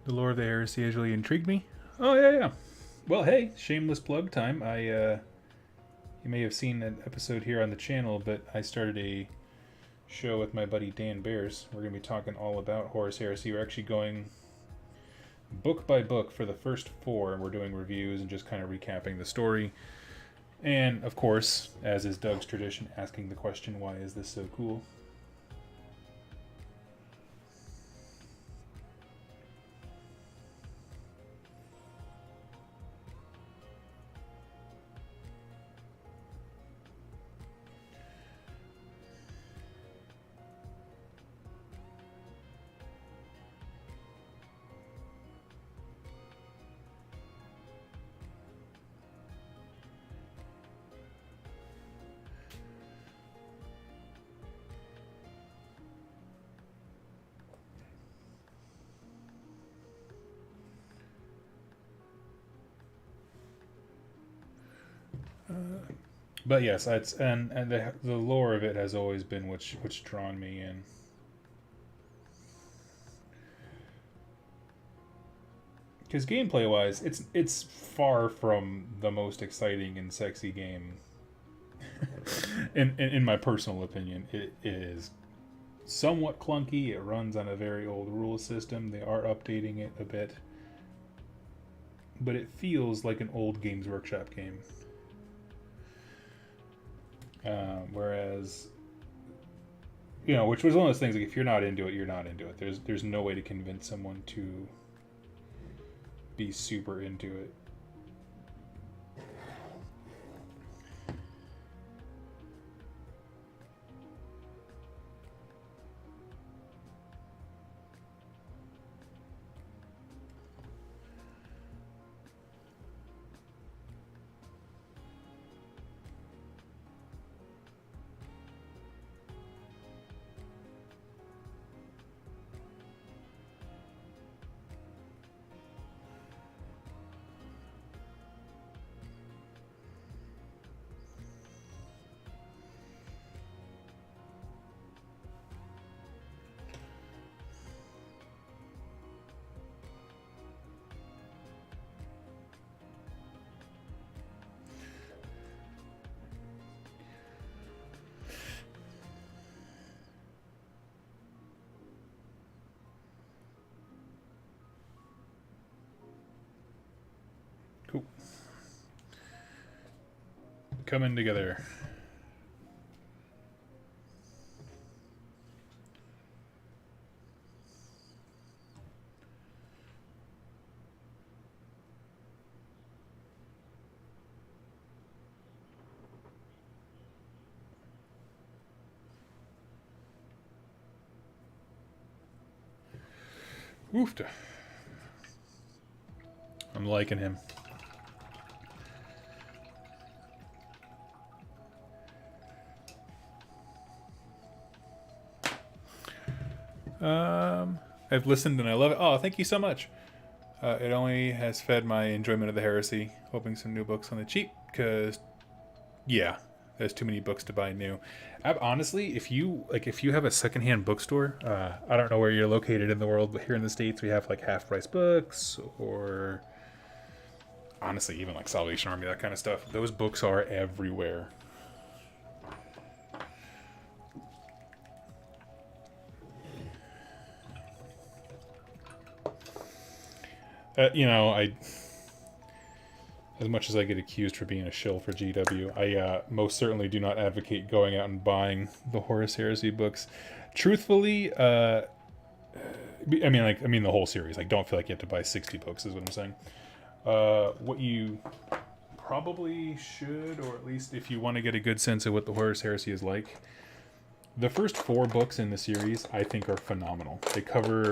The lore of the heresy has really intrigued me. Oh, yeah. Well, hey, shameless plug time. You may have seen an episode here on the channel, but I started a show with my buddy Dan Bears. We're going to be talking all about Horus Heresy. We're actually going book by book for the first 4. We're doing reviews and just kind of recapping the story. And, of course, as is Doug's tradition, asking the question, why is this so cool? But yes, it's and the lore of it has always been what's drawn me in. Because gameplay wise, it's far from the most exciting and sexy game. in my personal opinion, it is somewhat clunky. It runs on a very old rule system. They are updating it a bit, but it feels like an old Games Workshop game. Whereas, which was one of those things, like, if you're not into it, you're not into it. There's no way to convince someone to be super into it. Cool. Coming together. Oofta. I'm liking him. I've listened and I love it. Oh, thank you so much. It only has fed my enjoyment of the heresy, hoping some new books on the cheap, because, yeah, there's too many books to buy new. Honestly, if you have a secondhand bookstore, I don't know where you're located in the world, but here in the States we have like half price books, or honestly even like Salvation Army, that kind of stuff. Those books are everywhere. As much as I get accused for being a shill for GW, I most certainly do not advocate going out and buying the Horus Heresy books. Truthfully, I mean the whole series. Like, don't feel like you have to buy 60 books, is what I'm saying. What you probably should, or at least if you want to get a good sense of what the Horus Heresy is like, the first 4 books in the series, I think, are phenomenal. They cover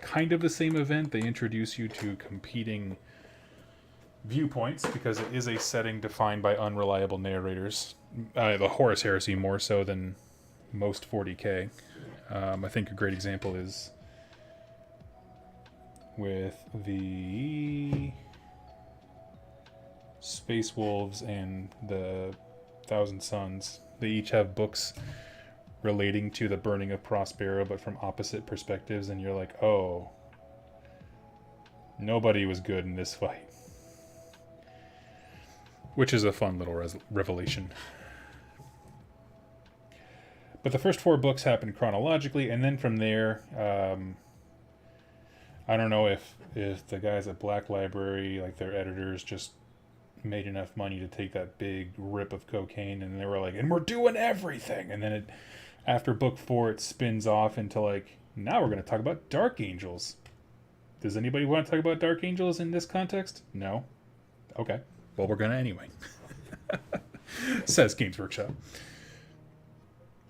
kind of the same event. They introduce you to competing viewpoints, because it is a setting defined by unreliable narrators. The Horus Heresy more so than most 40k. I think a great example is with the Space Wolves and the Thousand Suns. They each have books relating to the burning of Prospero, but from opposite perspectives, and you're like, oh, nobody was good in this fight. Which is a fun little revelation. But the first 4 books happen chronologically, and then from there, I don't know if the guys at Black Library, like their editors, just made enough money to take that big rip of cocaine, and they were like, and we're doing everything. And then after book 4, it spins off into like, now we're going to talk about Dark Angels. Does anybody want to talk about Dark Angels in this context? No? Okay. Well, we're going to anyway. Says Games Workshop.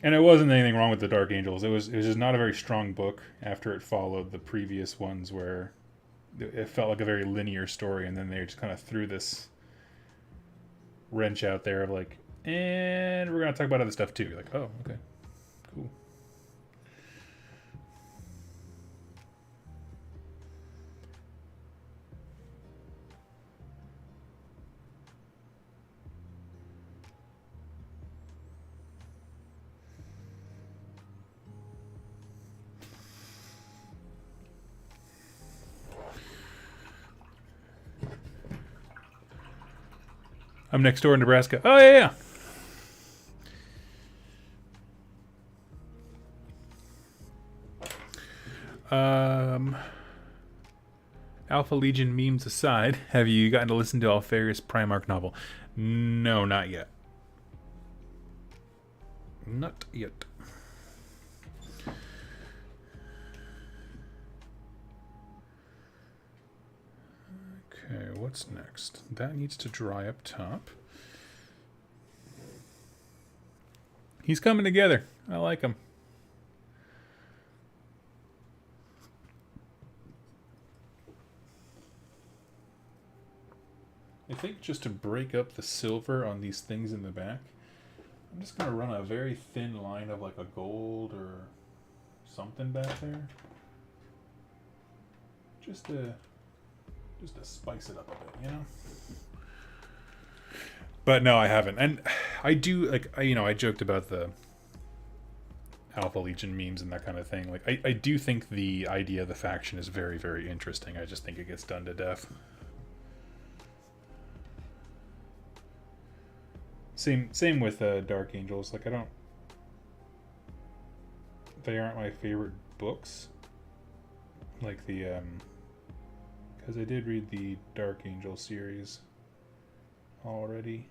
And it wasn't anything wrong with the Dark Angels. It was just not a very strong book after it followed the previous ones, where it felt like a very linear story, and then they just kind of threw this wrench out there of like, and we're going to talk about other stuff too. You're like, oh, okay, cool. I'm next door in Nebraska. Oh, yeah. Alpha Legion memes aside, have you gotten to listen to Alfarius' Primarch novel? No, not yet. Not yet. Okay, what's next? That needs to dry up top. He's coming together. I like him. I think just to break up the silver on these things in the back, I'm just going to run a very thin line of like a gold or something back there. Just to spice it up a bit, you know? But no, I haven't. And I do, like, I joked about the Alpha Legion memes and that kind of thing. Like, I do think the idea of the faction is very, very interesting. I just think it gets done to death. Same with Dark Angels. Like, they aren't my favorite books. Like the, because I did read the Dark Angel series already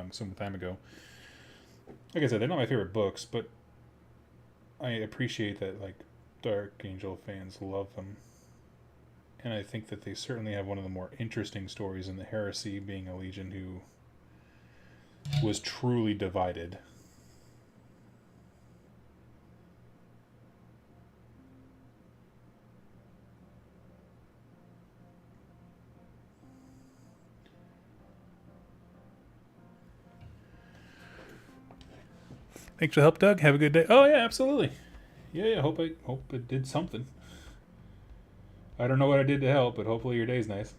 some time ago. Like I said, they're not my favorite books, but I appreciate that like Dark Angel fans love them. And I think that they certainly have one of the more interesting stories in the Heresy, being a legion who was truly divided. Thanks for the help, Doug. Have a good day. Oh yeah, absolutely. Yeah. Hope it did something. I don't know what I did to help, but hopefully your day's nice.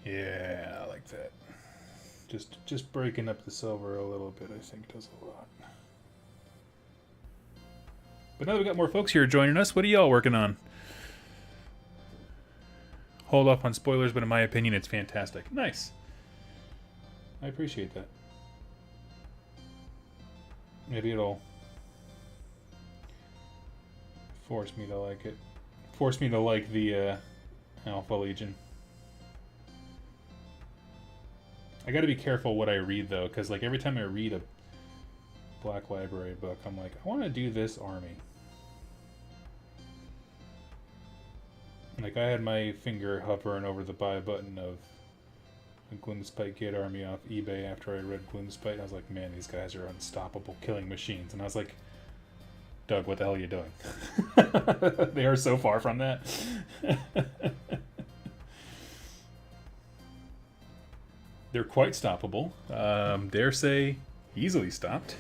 Yeah, I like that. Just breaking up the silver a little bit, I think, does a lot. But now that we got more folks here joining us, what are y'all working on? Hold off on spoilers, but in my opinion, it's fantastic. Nice. I appreciate that. Maybe it'll force me to like it. Force me to like the Alpha Legion. I gotta be careful what I read, though, because like every time I read a Black Library book, I'm like, I want to do this army. Like, I had my finger hovering over the buy button of a Gloomspite Gate army off eBay after I read Gloomspite, and I was like, man, these guys are unstoppable killing machines. And I was like, Doug, what the hell are you doing? They are so far from that. They're quite stoppable. Dare say, easily stopped.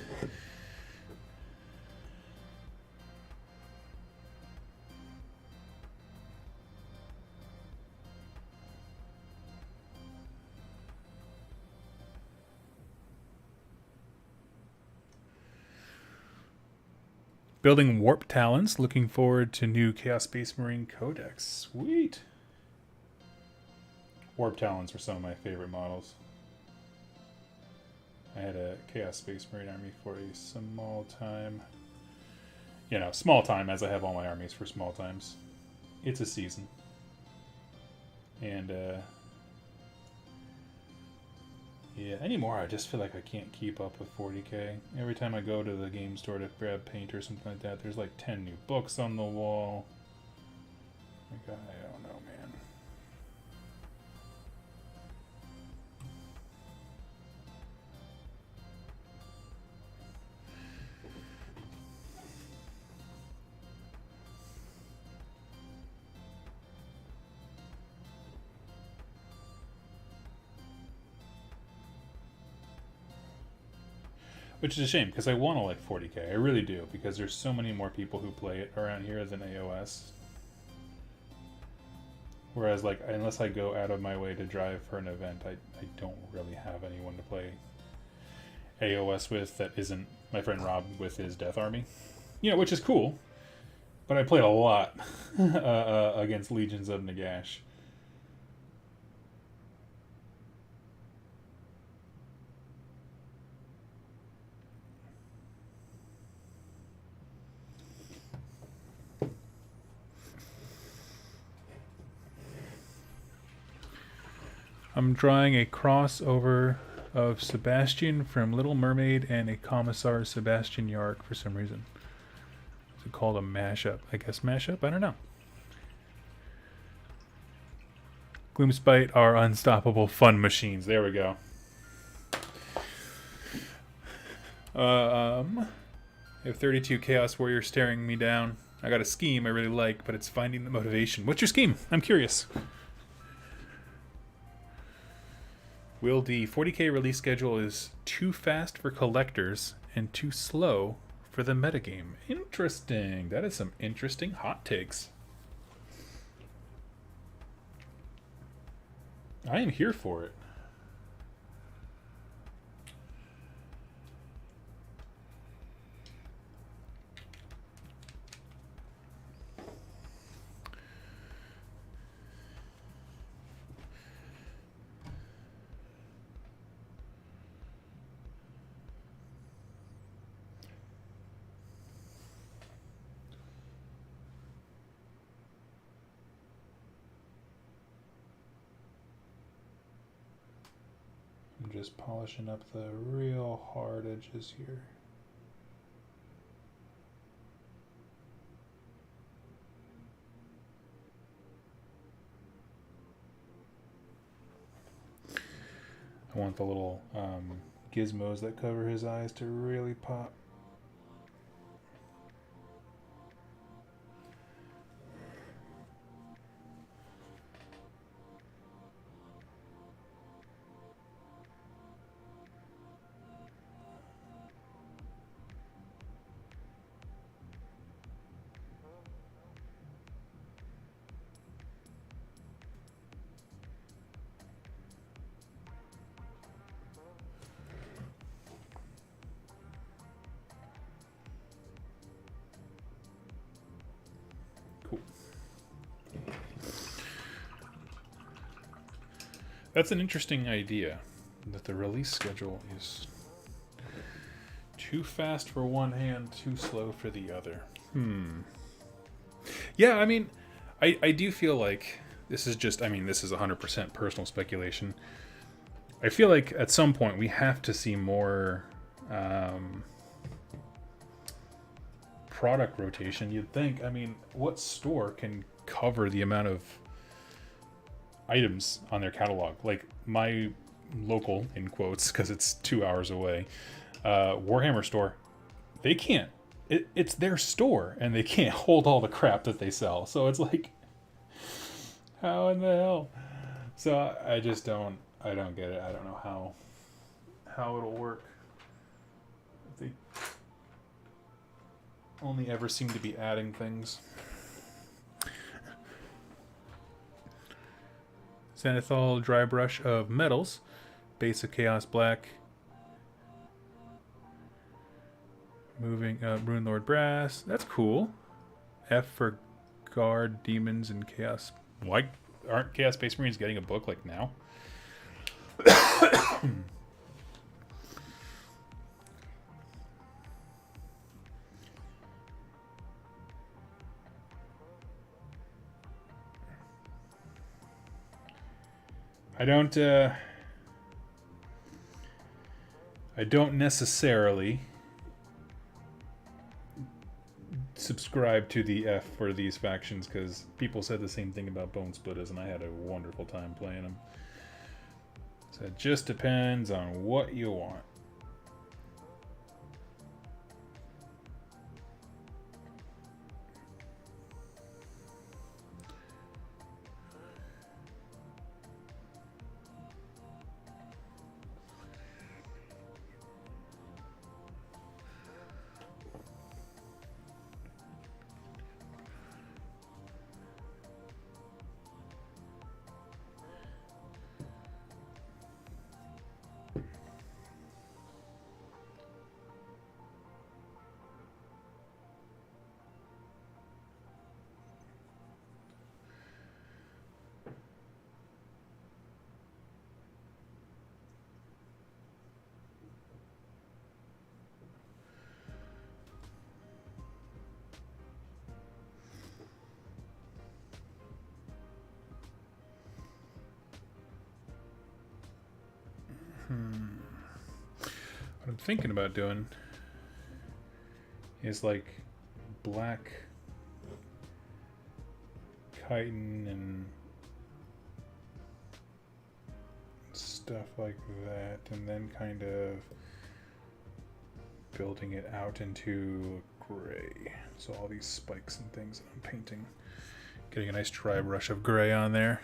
Building Warp Talons. Looking forward to new Chaos Space Marine Codex. Sweet. Warp Talons were some of my favorite models. I had a Chaos Space Marine army for a small time. You know, small time, as I have all my armies for small times. It's a season. And, yeah, anymore I just feel like I can't keep up with 40k. Every time I go to the game store to grab paint or something like that, there's like 10 new books on the wall. Like, I don't know, man. Which is a shame, because I want to like 40k. I really do, because there's so many more people who play it around here than AOS. Whereas, like, unless I go out of my way to drive for an event, I don't really have anyone to play AOS with that isn't my friend Rob with his Death Army. You know, which is cool. But I played a lot against Legions of Nagash. I'm drawing a crossover of Sebastian from Little Mermaid and a Commissar Sebastian Yark for some reason. Is it called a mashup? I guess mashup? I don't know. Gloomspite are unstoppable fun machines. There we go. I have 32 Chaos Warriors staring me down. I got a scheme I really like, but it's finding the motivation. What's your scheme? I'm curious. Will the 40k release schedule is too fast for collectors and too slow for the metagame? Interesting. That is some interesting hot takes. I am here for it. I'm just polishing up the real hard edges here. I want the little gizmos that cover his eyes to really pop. Cool. That's an interesting idea, that the release schedule is too fast for one hand, too slow for the other. Yeah, I mean, I do feel like this is just, I mean, this is 100% personal speculation. I feel like at some point we have to see more product rotation. You'd think, I mean, what store can cover the amount of items on their catalog? Like my local, in quotes, because it's 2 hours away, Warhammer store, they can't. It's their store, and they can't hold all the crap that they sell. So it's like, how in the hell? So I just don't. I don't get it. I don't know how it'll work. They only ever seem to be adding things. Xanathol dry brush of metals, base of chaos black. Moving Rune Lord Brass. That's cool. F for guard, demons, and chaos. Why aren't Chaos Space Marines getting a book like now? I don't necessarily subscribe to the F for these factions, because people said the same thing about Bone Splitters, and I had a wonderful time playing them. So it just depends on what you want. What I'm thinking about doing is like black chitin and stuff like that, and then kind of building it out into gray. So all these spikes and things that I'm painting, getting a nice dry brush of gray on there.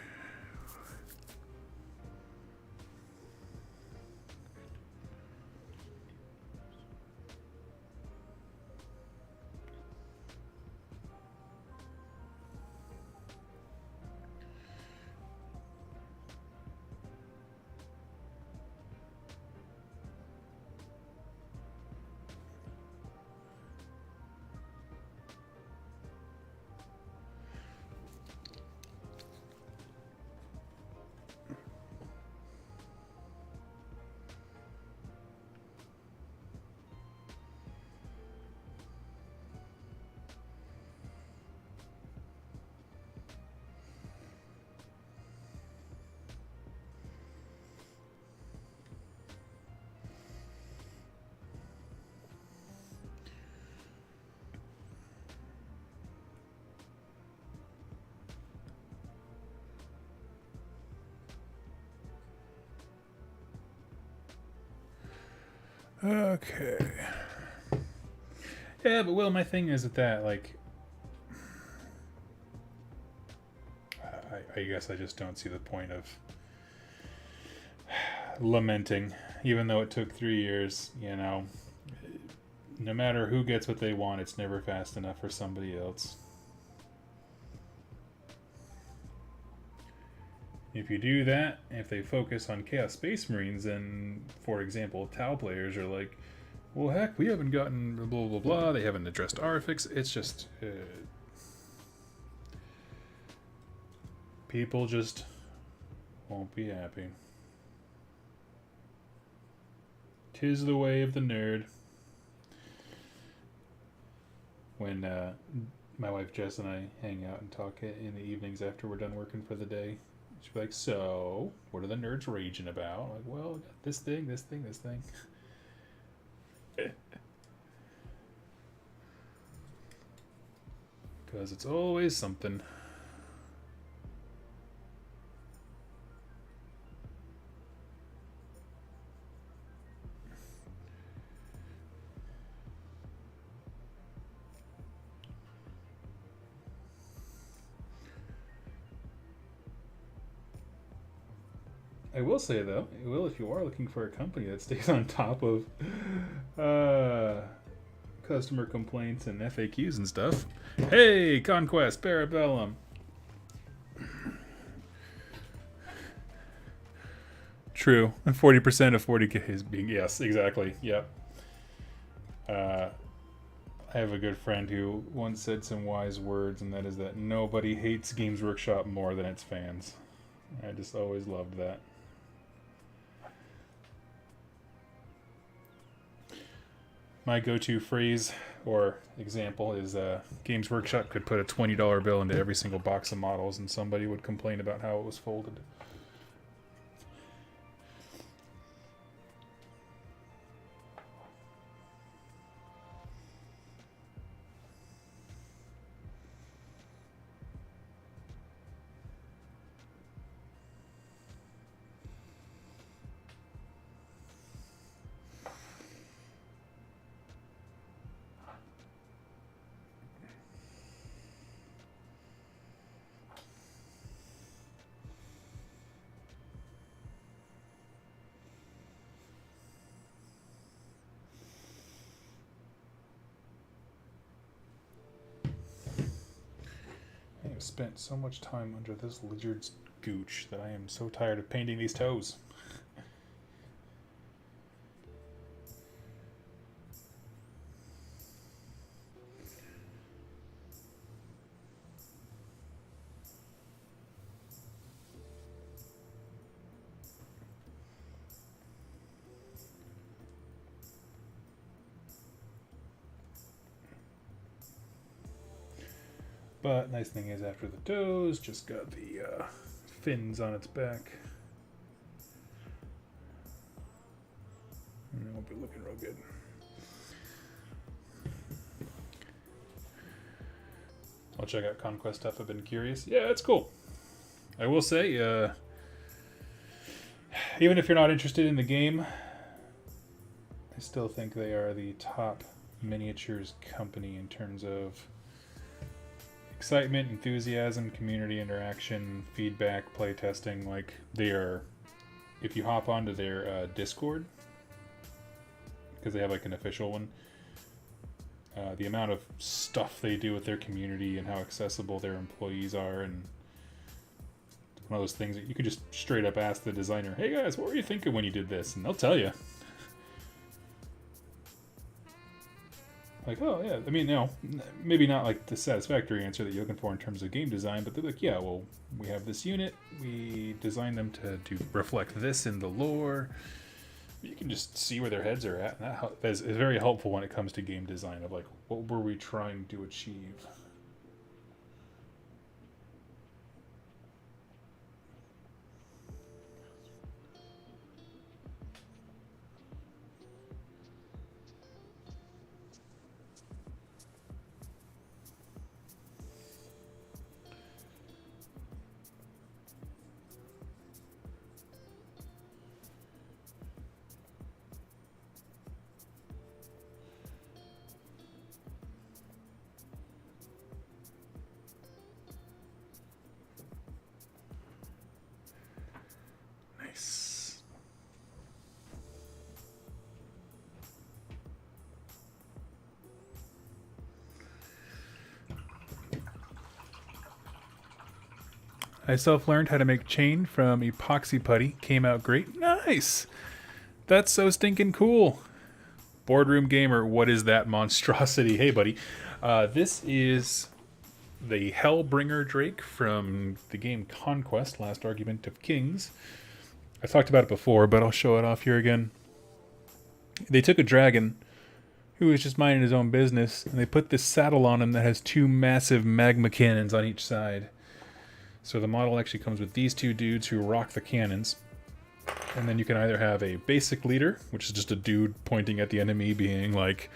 Okay. Yeah, but Will, my thing is that like, I guess I just don't see the point of lamenting, even though it took 3 years. You know, no matter who gets what they want, it's never fast enough for somebody else. If you do that, if they focus on Chaos Space Marines, then, for example, Tau players are like, well, heck, we haven't gotten blah, blah, blah, they haven't addressed our fix. It's just, people just won't be happy. 'Tis the way of the nerd. When my wife Jess and I hang out and talk in the evenings after we're done working for the day, she'll be like, so, what are the nerds raging about? I'm like, well, I got this thing, this thing, this thing. Because it's always something. I will say though, Will, if you are looking for a company that stays on top of customer complaints and FAQs and stuff, hey, Conquest, Parabellum. True, and 40% of 40K is being, yes, exactly, yep. I have a good friend who once said some wise words, and that is that nobody hates Games Workshop more than its fans. I just always loved that. My go-to phrase or example is Games Workshop could put a $20 bill into every single box of models and somebody would complain about how it was folded. I have spent so much time under this lizard's gooch that I am so tired of painting these toes. But nice thing is after the toes, just got the fins on its back. And it won't be looking real good. I'll check out Conquest stuff. I've been curious. Yeah, it's cool. I will say, even if you're not interested in the game, I still think they are the top miniatures company in terms of excitement, enthusiasm, community interaction, feedback, playtesting. Like, they are, if you hop onto their Discord, because they have like an official one, the amount of stuff they do with their community and how accessible their employees are, and one of those things that you could just straight up ask the designer, hey guys, what were you thinking when you did this? And they'll tell you. Like, oh yeah, I mean, you know, maybe not like the satisfactory answer that you're looking for in terms of game design, but they're like, yeah, well, we have this unit, we designed them to reflect this in the lore. You can just see where their heads are at, and that is very helpful when it comes to game design of like, what were we trying to achieve? I self-learned how to make chain from epoxy putty. Came out great. Nice! That's so stinking cool. Boardroom Gamer, what is that monstrosity? Hey, buddy. This is the Hellbringer Drake from the game Conquest, Last Argument of Kings. I talked about it before, but I'll show it off here again. They took a dragon who was just minding his own business, and they put this saddle on him that has two massive magma cannons on each side. So the model actually comes with these two dudes who rock the cannons. And then you can either have a basic leader, which is just a dude pointing at the enemy being like,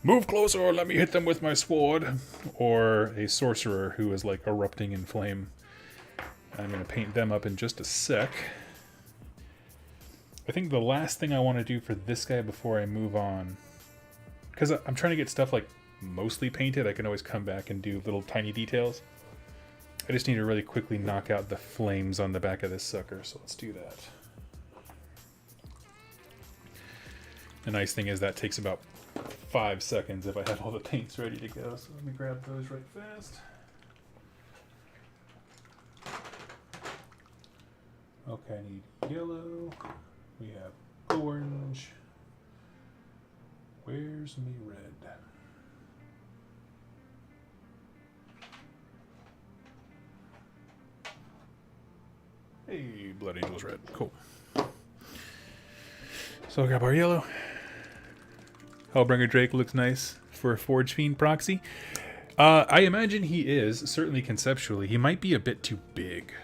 move closer or let me hit them with my sword. Or a sorcerer who is like erupting in flame. I'm going to paint them up in just a sec. I think the last thing I want to do for this guy before I move on, because I'm trying to get stuff like mostly painted, I can always come back and do little tiny details. I just need to really quickly knock out the flames on the back of this sucker, so let's do that. The nice thing is that takes about 5 seconds if I have all the paints ready to go, so let me grab those right fast. Okay, I need yellow. We have orange. Where's me red? Hey, Blood Angel's red. Cool. So I'll grab our yellow. Hellbringer Drake looks nice for a Forge Fiend proxy. I imagine he is, certainly conceptually. He might be a bit too big.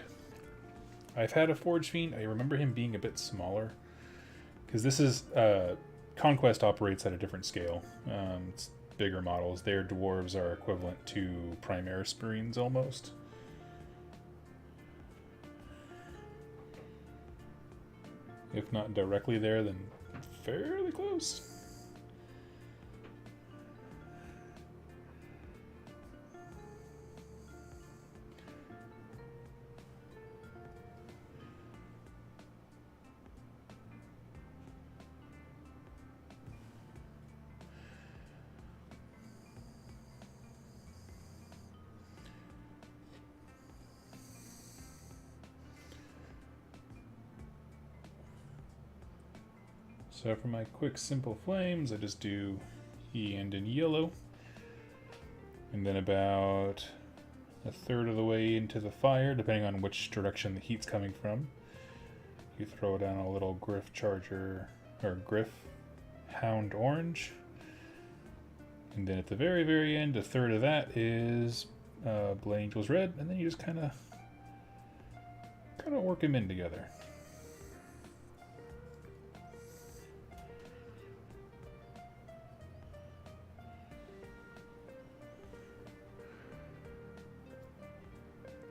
I've had a Forge Fiend. I remember him being a bit smaller. Because this is... Conquest operates at a different scale. It's bigger models. Their dwarves are equivalent to Primaris Marines almost. If not directly there, then fairly close. So for my quick simple flames, I just do E and in yellow. And then about a third of the way into the fire, depending on which direction the heat's coming from, you throw down a little Griff Charger, or Griff Hound Orange. And then at the very, very end, a third of that is Blood Angel's Red, and then you just kind of work them in together.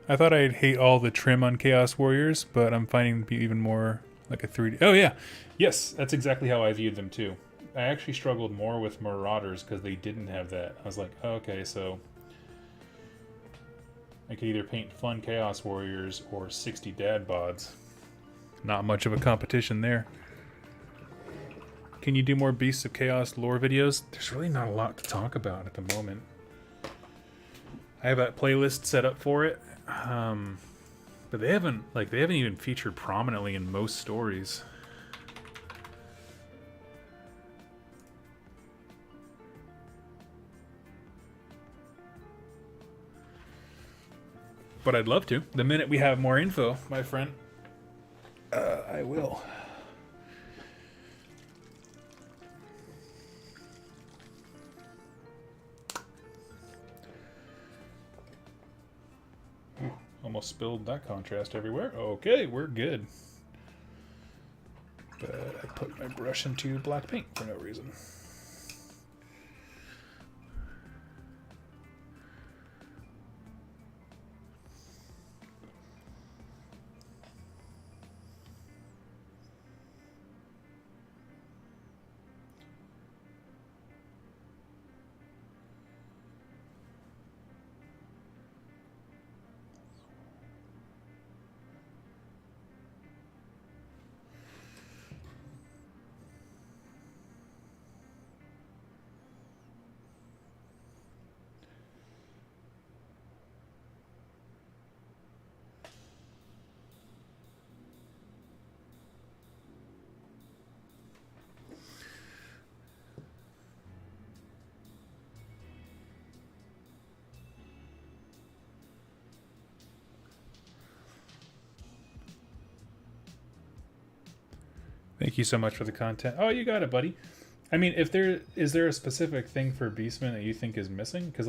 I thought I'd hate all the trim on Chaos Warriors, but I'm finding them to be even more like a 3D. Oh yeah, yes, that's exactly how I viewed them too. I actually struggled more with Marauders because they didn't have that. I was like, oh, okay, so I could either paint fun Chaos Warriors or 60 dad bods. Not much of a competition there. Can you do more Beasts of Chaos lore videos? There's really not a lot to talk about at the moment. I have a playlist set up for it. But they haven't even featured prominently in most stories. But I'd love to. The minute we have more info, my friend, I will. Almost spilled that contrast everywhere. Okay, we're good. But I put my brush into black paint for no reason. Thank you so much for the content. Oh, you got it, buddy. I mean, if there is there a specific thing for Beastman that you think is missing? Because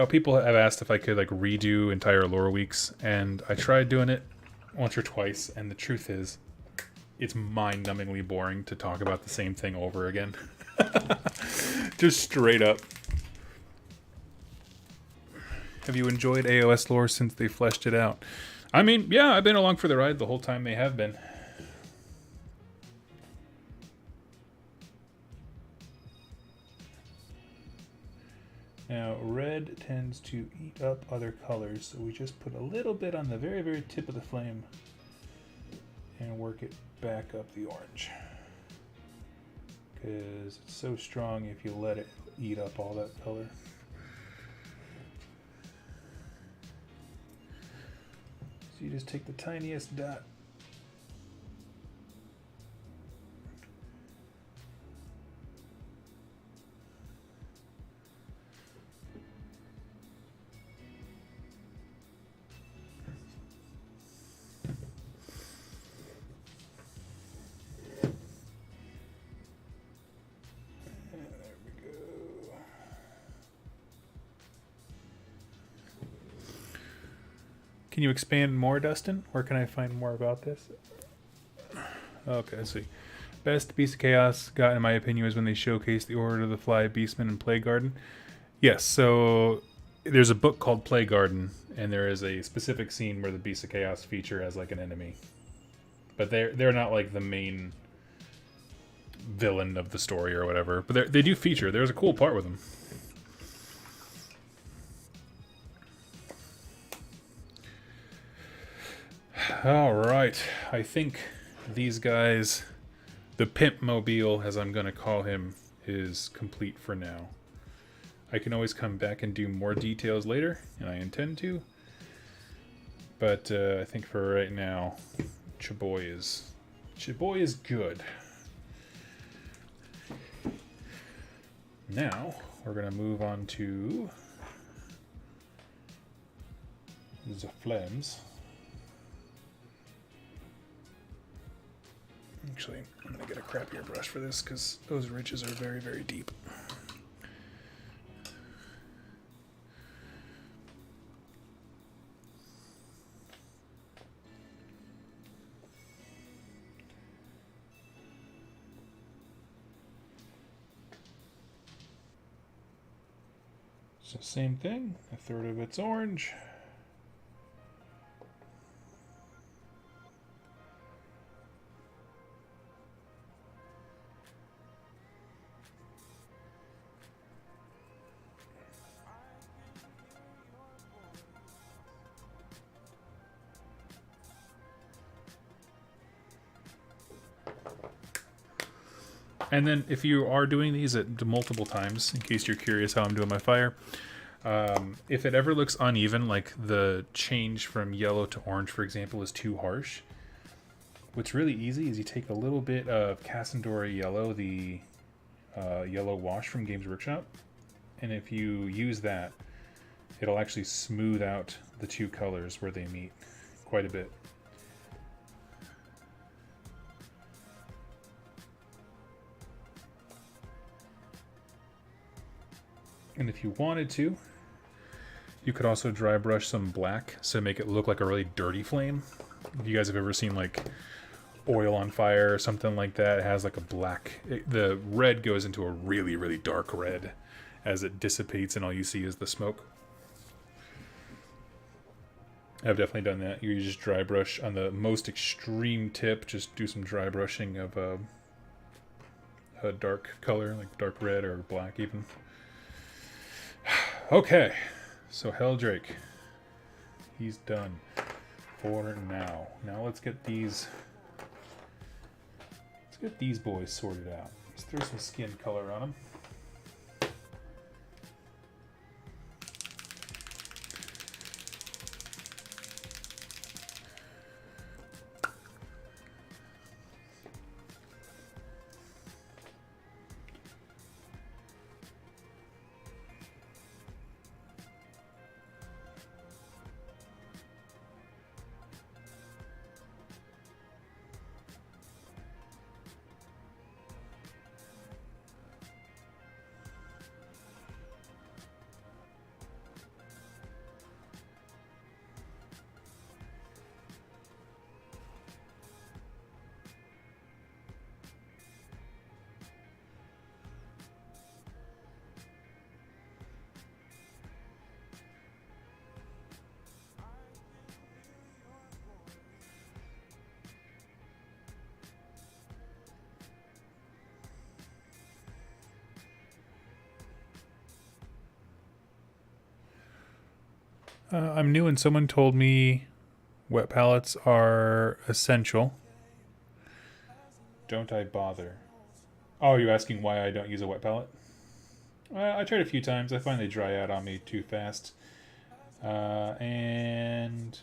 people have asked if I could like redo entire lore weeks, and I tried doing it once or twice, and the truth is, it's mind-numbingly boring to talk about the same thing over again. Just straight up. Have you enjoyed AOS lore since they fleshed it out? I mean, yeah, I've been along for the ride the whole time they have been. Now, red tends to eat up other colors, so we just put a little bit on the very, very tip of the flame and work it back up the orange. Because it's so strong if you let it eat up all that color. So you just take the tiniest dot. Can you expand more, Dustin? Where can I find more about this? Okay, let's see. Best Beast of Chaos got, in my opinion, was when they showcased the Order of the Fly, Beastman, and Plague Garden. Yes, so there's a book called Plague Garden, and there is a specific scene where the Beast of Chaos feature as like an enemy. But they're not like the main villain of the story or whatever. But they do feature. There's a cool part with them. Alright, I think these guys, the Pimp Mobile, as I'm going to call him, is complete for now. I can always come back and do more details later, and I intend to. But I think for right now, Chaboy is good. Now, we're going to move on to the Flames. Actually, I'm going to get a crappier brush for this because those ridges are very, very deep. So same thing, a third of it's orange. And then if you are doing these at multiple times, in case you're curious how I'm doing my fire, if it ever looks uneven, like the change from yellow to orange, for example, is too harsh, what's really easy is you take a little bit of Cassandora Yellow, the yellow wash from Games Workshop, and if you use that, it'll actually smooth out the two colors where they meet quite a bit. And if you wanted to, you could also dry brush some black to make it look like a really dirty flame. If you guys have ever seen like oil on fire or something like that, it has like a black, the red goes into a really, really dark red as it dissipates and all you see is the smoke. I've definitely done that. You just dry brush on the most extreme tip, just do some dry brushing of a dark color, like dark red or black even. Okay, so Helldrake, he's done for now. Now let's get these boys sorted out. Let's throw some skin color on them. I'm new and someone told me wet palettes are essential. Don't I bother? Oh, are you asking why I don't use a wet palette? I tried a few times. I find they dry out on me too fast. And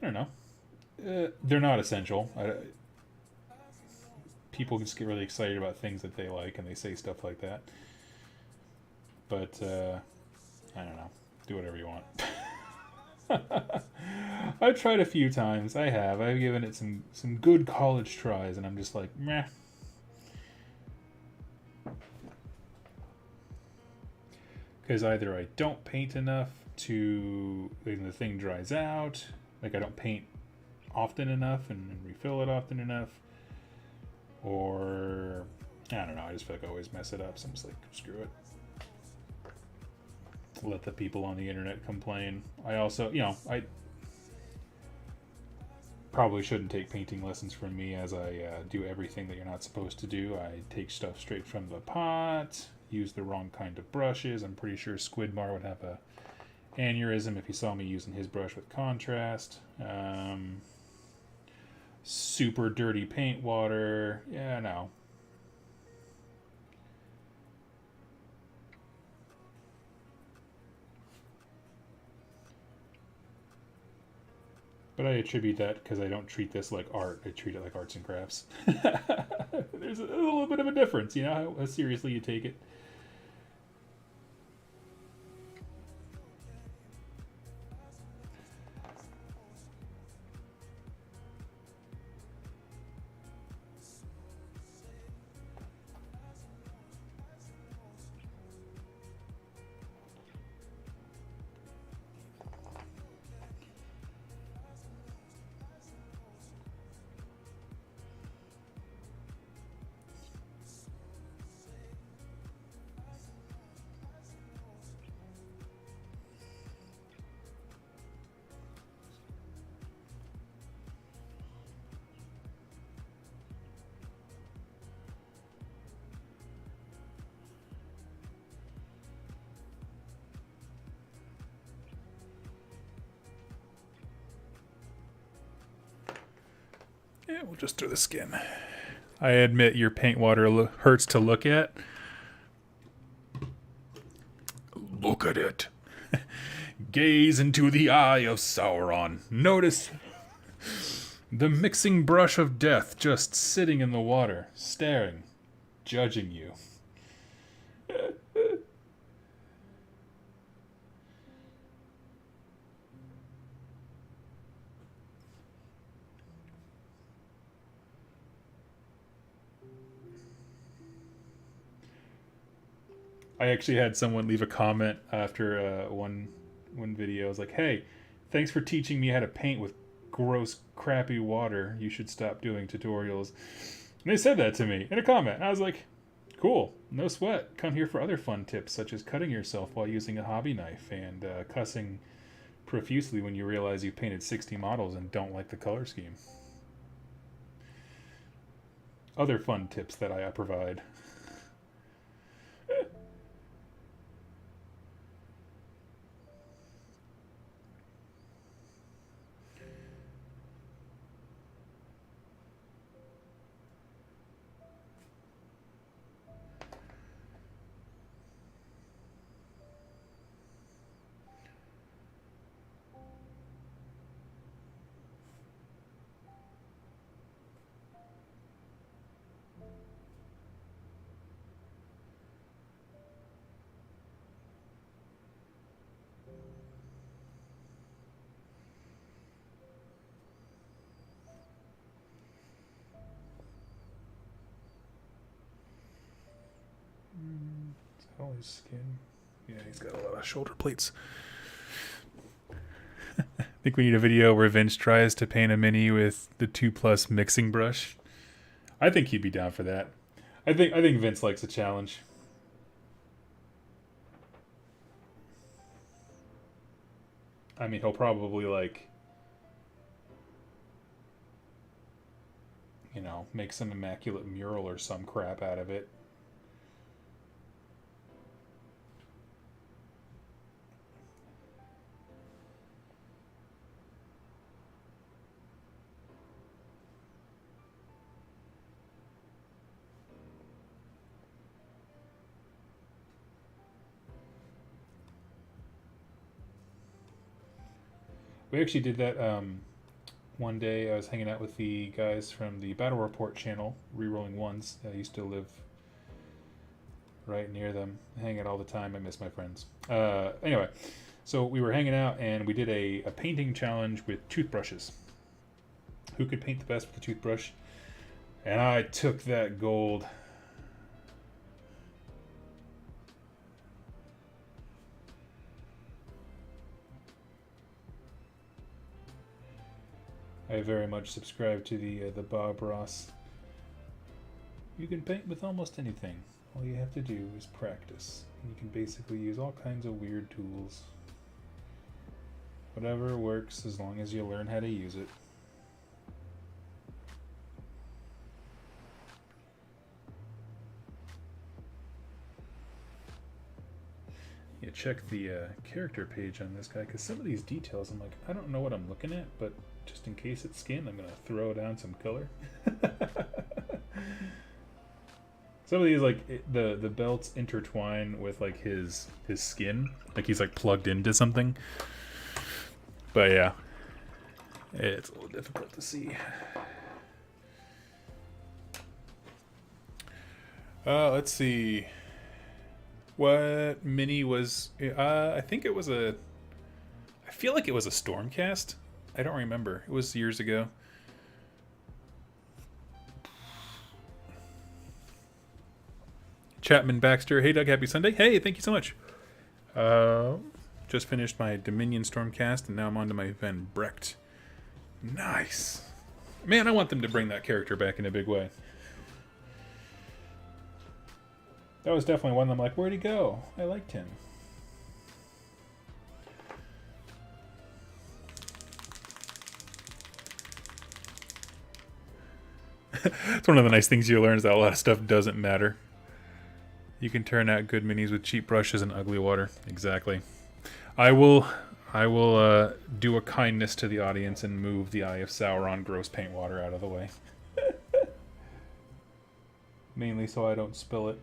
I don't know. They're not essential. People just get really excited about things that they like and they say stuff like that. But I don't know. Do whatever you want. I've tried a few times. I have. I've given it some good college tries, and I'm just like, meh. Because either I don't paint enough to the thing dries out, like I don't paint often enough and refill it often enough, or I don't know. I just feel like I always mess it up, so I'm just like, screw it. Let the people on the internet complain. I also, I probably shouldn't take painting lessons from me, as I do everything that you're not supposed to do. I take stuff straight from the pot, use the wrong kind of brushes. I'm pretty sure Squidmar would have a aneurysm if he saw me using his brush with contrast. Super dirty paint water. Yeah, no. But I attribute that because I don't treat this like art. I treat it like arts and crafts. There's a little bit of a difference, how seriously you take it. Yeah, we'll just do the skin. I admit your paint water hurts to look at. Look at it. Gaze into the eye of Sauron. Notice the mixing brush of death just sitting in the water, staring, judging you. I actually had someone leave a comment after one video. I was like, "Hey, thanks for teaching me how to paint with gross, crappy water. You should stop doing tutorials." And they said that to me in a comment. And I was like, "Cool, no sweat. Come here for other fun tips, such as cutting yourself while using a hobby knife and cussing profusely when you realize you've painted 60 models and don't like the color scheme. Other fun tips that I provide." Oh, his skin. Yeah, he's got a lot of shoulder plates. I think we need a video where Vince tries to paint a mini with the 2+ mixing brush. I think he'd be down for that. I think Vince likes a challenge. I mean, he'll probably make some immaculate mural or some crap out of it. We actually did that one day. I was hanging out with the guys from the Battle Report channel, Rerolling Ones. I used to live right near them. I hang out all the time. I miss my friends. Anyway, so we were hanging out and we did a painting challenge with toothbrushes. Who could paint the best with a toothbrush? And I took that gold. I very much subscribe to the Bob Ross. You can paint with almost anything. All you have to do is practice. You can basically use all kinds of weird tools. Whatever works as long as you learn how to use it. Yeah, check the character page on this guy, because some of these details, I'm like, I don't know what I'm looking at, but just in case it's skin, I'm going to throw down some color. Some of these, like, the belts intertwine with, like, his skin. Like, he's, like, plugged into something. But, yeah. It's a little difficult to see. Let's see. What mini was... I think it was a... I feel like it was a Stormcast. I don't remember. It was years ago. Chapman Baxter. Hey, Doug. Happy Sunday. Hey, thank you so much. Just finished my Dominion Stormcast, and now I'm on to my Van Brecht. Nice. Man, I want them to bring that character back in a big way. That was definitely one of them, like, where'd he go? I liked him. It's one of the nice things you learn is that a lot of stuff doesn't matter. You can turn out good minis with cheap brushes and ugly water. Exactly. I will do a kindness to the audience and move the Eye of Sauron gross paint water out of the way. Mainly so I don't spill it.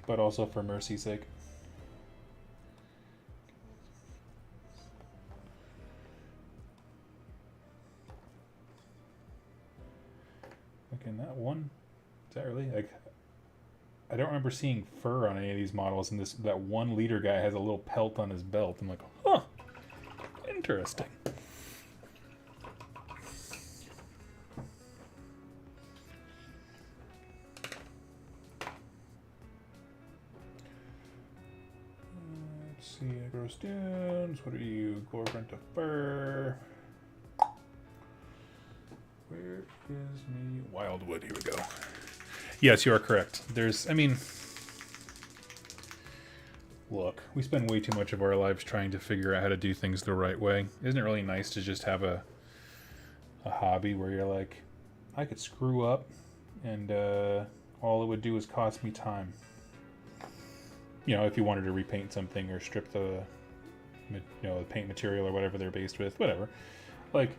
But also for mercy's sake. Look, in that one, is that really, like, I don't remember seeing fur on any of these models, and that one leader guy has a little pelt on his belt. I'm like, huh, interesting. Let's see, gross dunes. What are you? Gorgrant of fur. Where is me? Wildwood, here we go. Yes, you are correct. There's, I mean, look, we spend way too much of our lives trying to figure out how to do things the right way. Isn't it really nice to just have a hobby where you're like, I could screw up and all it would do is cost me time. You know, if you wanted to repaint something or strip the, the paint material or whatever they're based with, whatever. Like,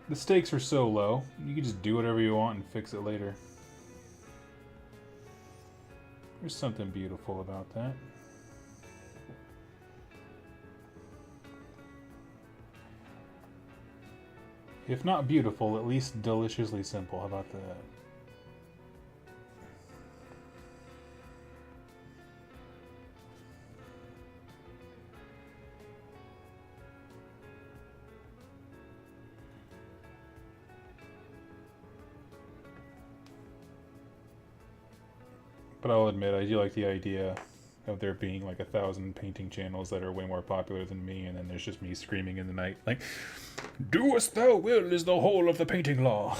the stakes are so low, you can just do whatever you want and fix it later. There's something beautiful about that. If not beautiful, at least deliciously simple. How about that? But I'll admit, I do like the idea of there being like 1,000 painting channels that are way more popular than me, and then there's just me screaming in the night, like, "Do as thou will is the whole of the painting law."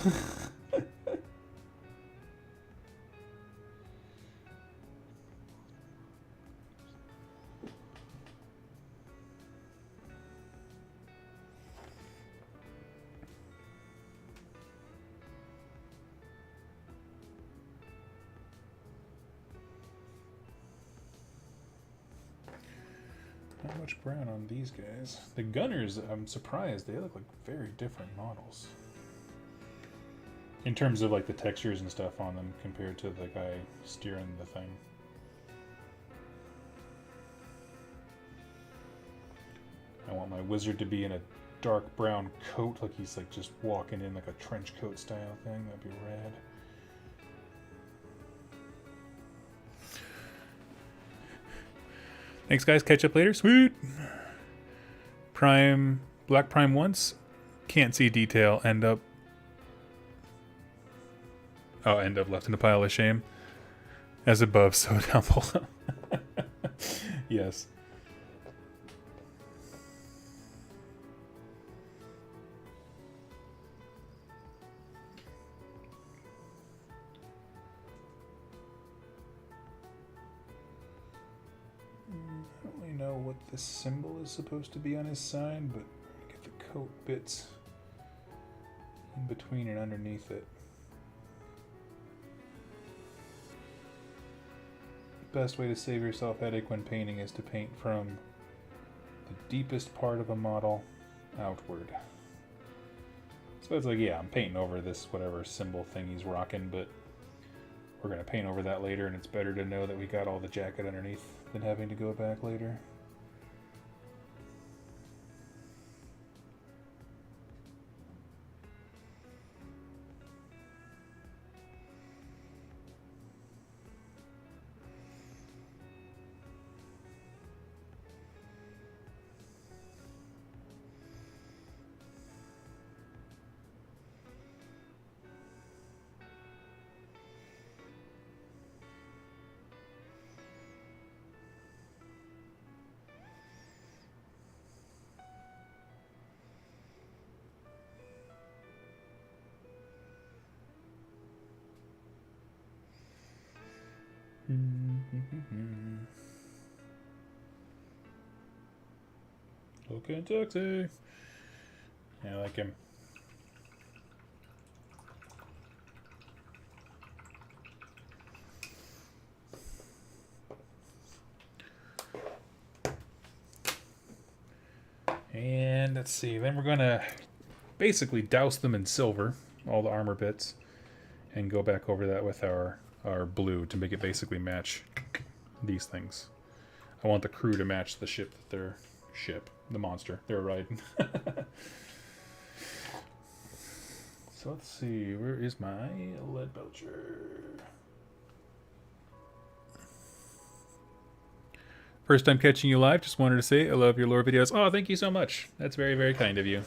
Not much brown on these guys. The gunners, I'm surprised. They look like very different models. In terms of like the textures and stuff on them compared to the guy steering the thing. want my wizard to be in a dark brown coat, like he's like just walking in like a trench coat style thing. That'd be rad. Thanks, guys. Catch up later. Sweet. Prime, Black Prime once. Can't see detail. End up left in a pile of shame. As above, so down below. Yes. I don't really know what this symbol is supposed to be on his side, but get the coat bits in between and underneath it. Best way to save yourself headache when painting is to paint from the deepest part of a model outward. So it's like, yeah, I'm painting over this whatever symbol thing he's rocking, but we're going to paint over that later, and it's better to know that we got all the jacket underneath than having to go back later. Looking sexy. Yeah, I like him. And let's see, then we're gonna basically douse them in silver, all the armor bits, and go back over that with our blue to make it basically match these things. I want the crew to match the ship that they're the monster they're riding. So let's see, where is my lead belcher? First time catching you live, just wanted to say I love your lore videos. Oh, thank you so much. That's very, very kind of you.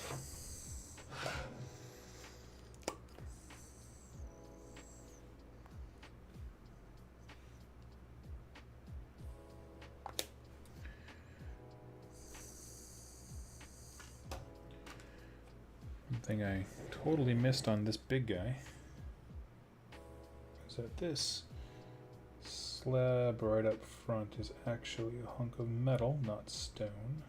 Thing I totally missed on this big guy is that this slab right up front is actually a hunk of metal, not stone.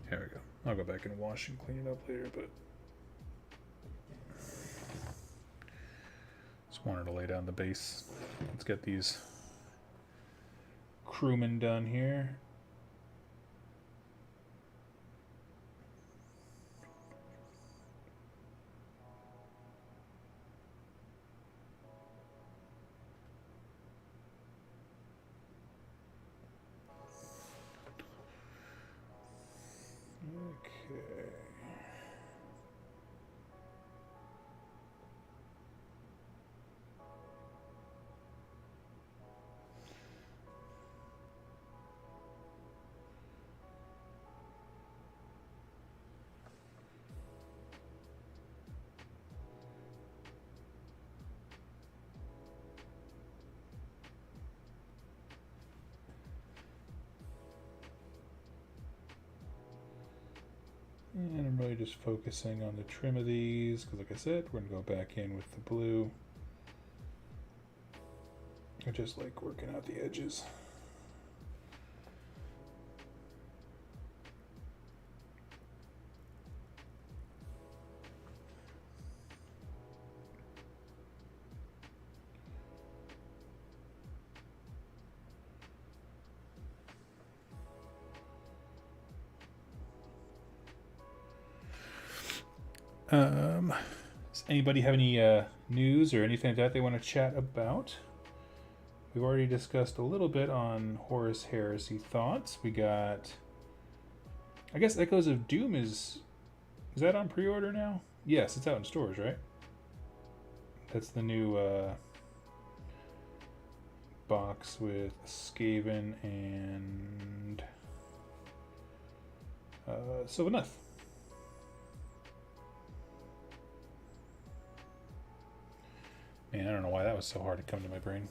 There we go. I'll go back and wash and clean it up later, but just wanted to lay down the base. Let's get these crewmen done here. And I'm really just focusing on the trim of these, because like I said, we're going to go back in with the blue. I just like working out the edges. Does anybody have any news or anything like that they want to chat about we've already discussed a little bit on Horus Heresy thoughts. We got, I guess Echoes of Doom is that on pre-order now? Yes, it's out in stores, right? That's the new box with Skaven and Sylvaneth. Man, I don't know why that was so hard to come to my brain.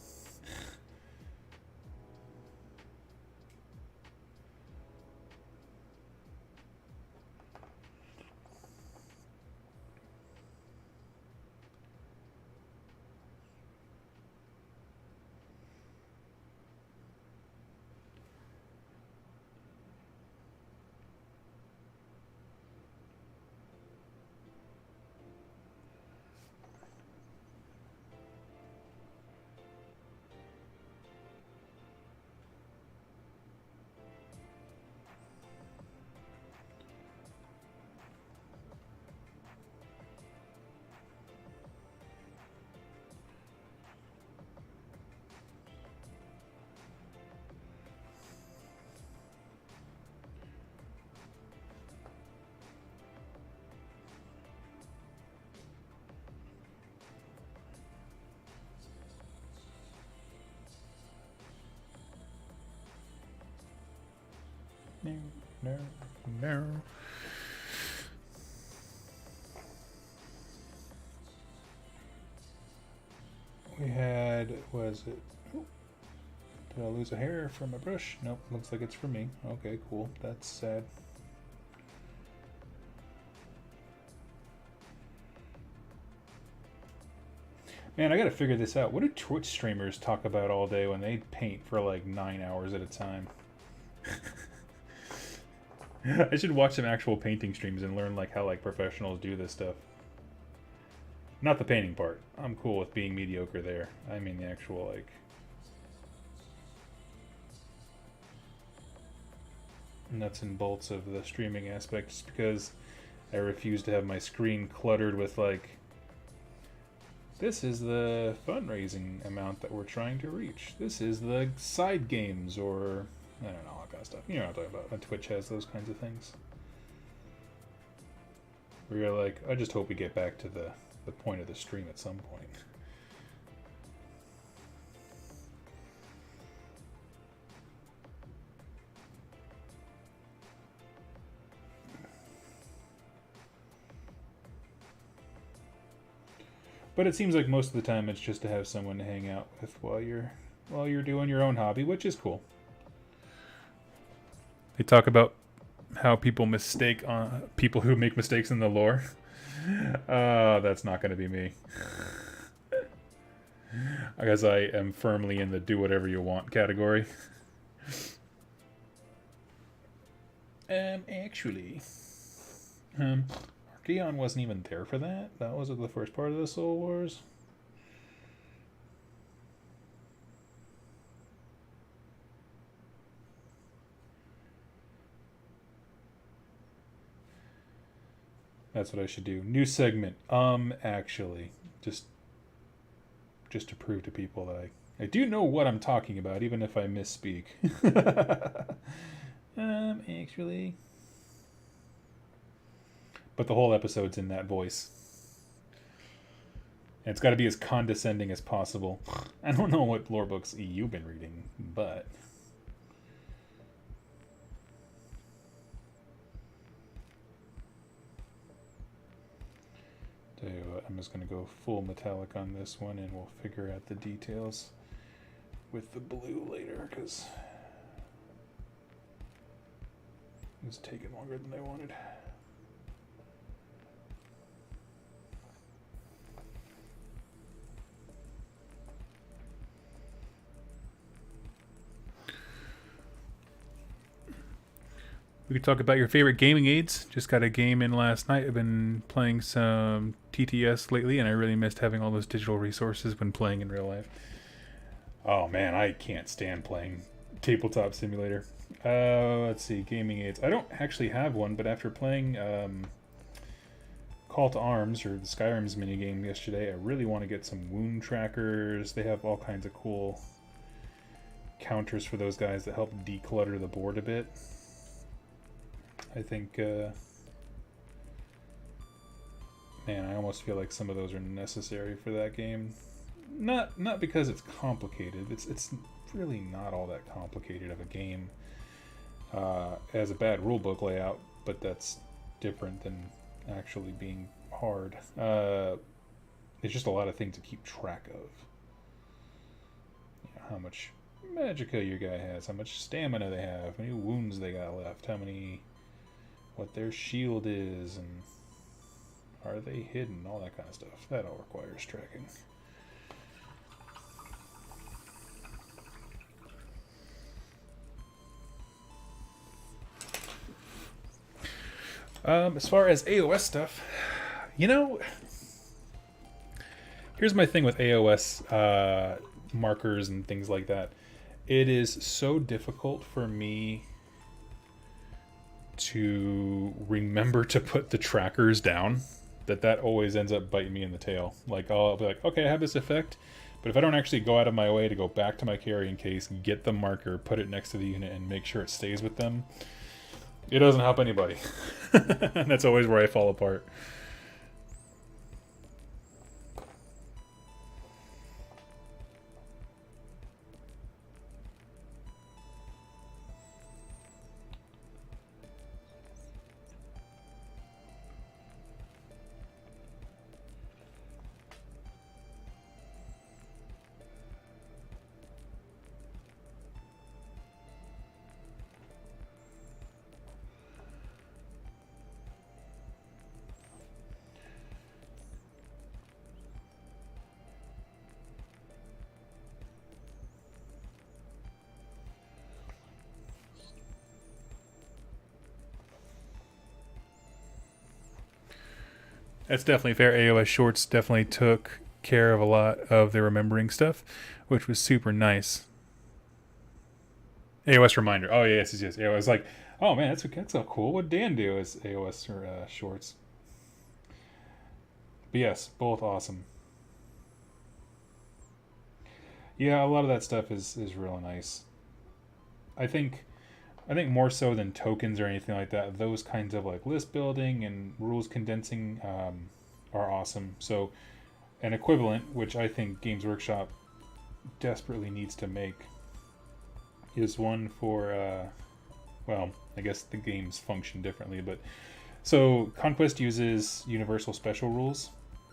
No. We had, was it? Oh, did I lose a hair from a brush? Nope, looks like it's for me. Okay, cool. That's sad. Man, I gotta figure this out. What do Twitch streamers talk about all day when they paint for like 9 hours at a time? I should watch some actual painting streams and learn like how like professionals do this stuff. Not the painting part. I'm cool with being mediocre there. I mean the actual like nuts and bolts of the streaming aspect, just because I refuse to have my screen cluttered with like, this is the fundraising amount that we're trying to reach. This is the side games, or I don't know, all that kind of stuff. You know what I'm talking about. When Twitch has those kinds of things. Where you're like, I just hope we get back to the point of the stream at some point. But it seems like most of the time it's just to have someone to hang out with while you're doing your own hobby, which is cool. They talk about how people people who make mistakes in the lore. That's not going to be me. I guess I am firmly in the do whatever you want category. Actually, Archeon wasn't even there for that. That wasn't the first part of the Soul Wars. That's what I should do. New segment. Actually, just to prove to people that I do know what I'm talking about, even if I misspeak. Actually. But the whole episode's in that voice. And it's got to be as condescending as possible. I don't know what lore books you've been reading, but... tell you what, I'm just going to go full metallic on this one, and we'll figure out the details with the blue later, because it's taking longer than I wanted. We could talk about your favorite gaming aids. Just got a game in last night. I've been playing some TTS lately, and I really missed having all those digital resources when playing in real life. Oh man, I can't stand playing Tabletop Simulator. Let's see, gaming aids. I don't actually have one, but after playing Call to Arms, or the Skyrim's minigame yesterday, I really want to get some wound trackers. They have all kinds of cool counters for those guys that help declutter the board a bit. I think, man, I almost feel like some of those are necessary for that game. Not because it's complicated. It's really not all that complicated of a game. It has a bad rulebook layout, but that's different than actually being hard. It's just a lot of things to keep track of. You know, how much magicka your guy has, how much stamina they have, how many wounds they got left, what their shield is, and are they hidden, all that kind of stuff. That all requires tracking. As far as AOS stuff, you know, here's my thing with AOS markers and things like that. It is so difficult for me to remember to put the trackers down that always ends up biting me in the tail. Like, I'll be like, okay, I have this effect, but if I don't actually go out of my way to go back to my carrying case, get the marker, put it next to the unit, and make sure it stays with them, it doesn't help anybody. That's always where I fall apart. That's definitely fair. AOS Shorts definitely took care of a lot of the remembering stuff, which was super nice. AOS Reminder. Oh, yes. I was like, oh, man, that's so cool. What'd Dan do as AOS or Shorts? But yes, both awesome. Yeah, a lot of that stuff is really nice. I think more so than tokens or anything like that, those kinds of like list building and rules condensing are awesome. So an equivalent, which I think Games Workshop desperately needs to make, is one for, well, I guess the games function differently, but so Conquest uses universal special rules.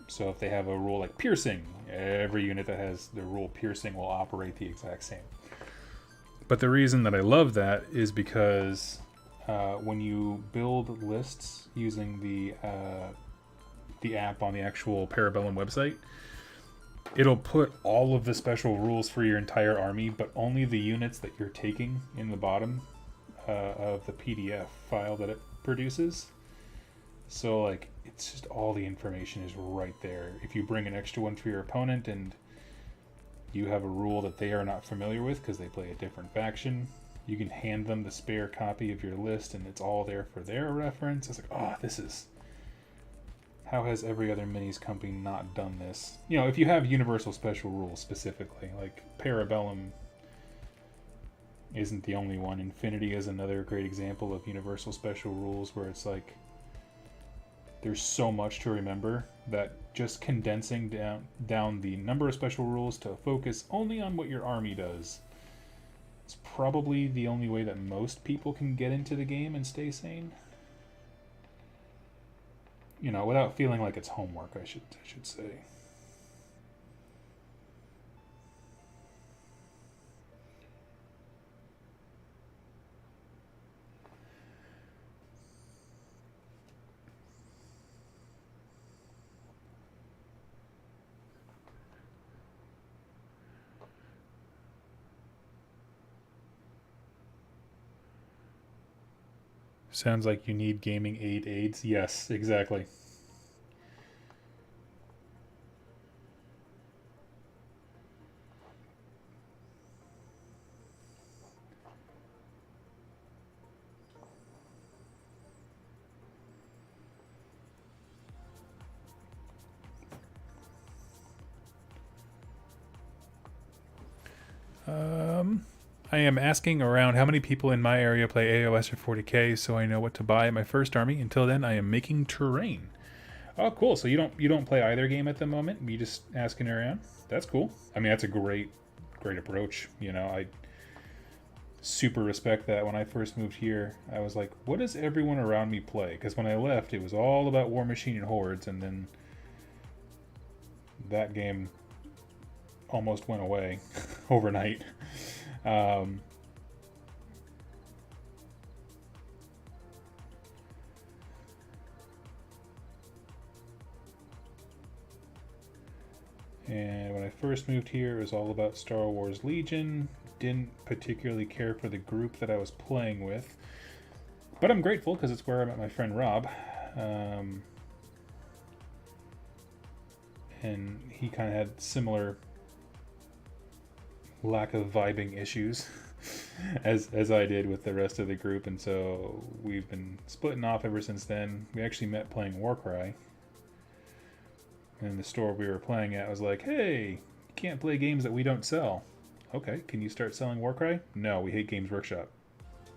So if they have a rule like piercing, every unit that has the rule piercing will operate the exact same. But the reason that I love that is because when you build lists using the app on the actual Parabellum website, it'll put all of the special rules for your entire army, but only the units that you're taking in the bottom of the PDF file that it produces. So like, it's just all the information is right there. If you bring an extra one for your opponent and you have a rule that they are not familiar with because they play a different faction, you can hand them the spare copy of your list and it's all there for their reference. It's like, oh, this is... How has every other minis company not done this? You know, if you have universal special rules specifically, like Parabellum isn't the only one. Infinity is another great example of universal special rules where it's like, there's so much to remember that just condensing down the number of special rules to focus only on what your army does is probably the only way that most people can get into the game and stay sane. You know, without feeling like it's homework, I should say. Sounds like you need gaming aid aids. Yes, exactly. I am asking around how many people in my area play AOS or 40k, so I know what to buy at my first army. Until then, I am making terrain. Oh, cool. So you don't play either game at the moment? You just asking around? That's cool. I mean, that's a great approach. You know, I super respect that. When I first moved here, I was like, what does everyone around me play? Because when I left, it was all about War Machine and Hordes, and then that game almost went away overnight. And when I first moved here, it was all about Star Wars Legion. Didn't particularly care for the group that I was playing with. But I'm grateful because it's where I met my friend Rob. And he kind of had similar lack of vibing issues as I did with the rest of the group. And so we've been splitting off ever since then. We actually met playing Warcry. And the store we were playing at was like, hey, you can't play games that we don't sell. Okay, can you start selling Warcry? No, we hate Games Workshop.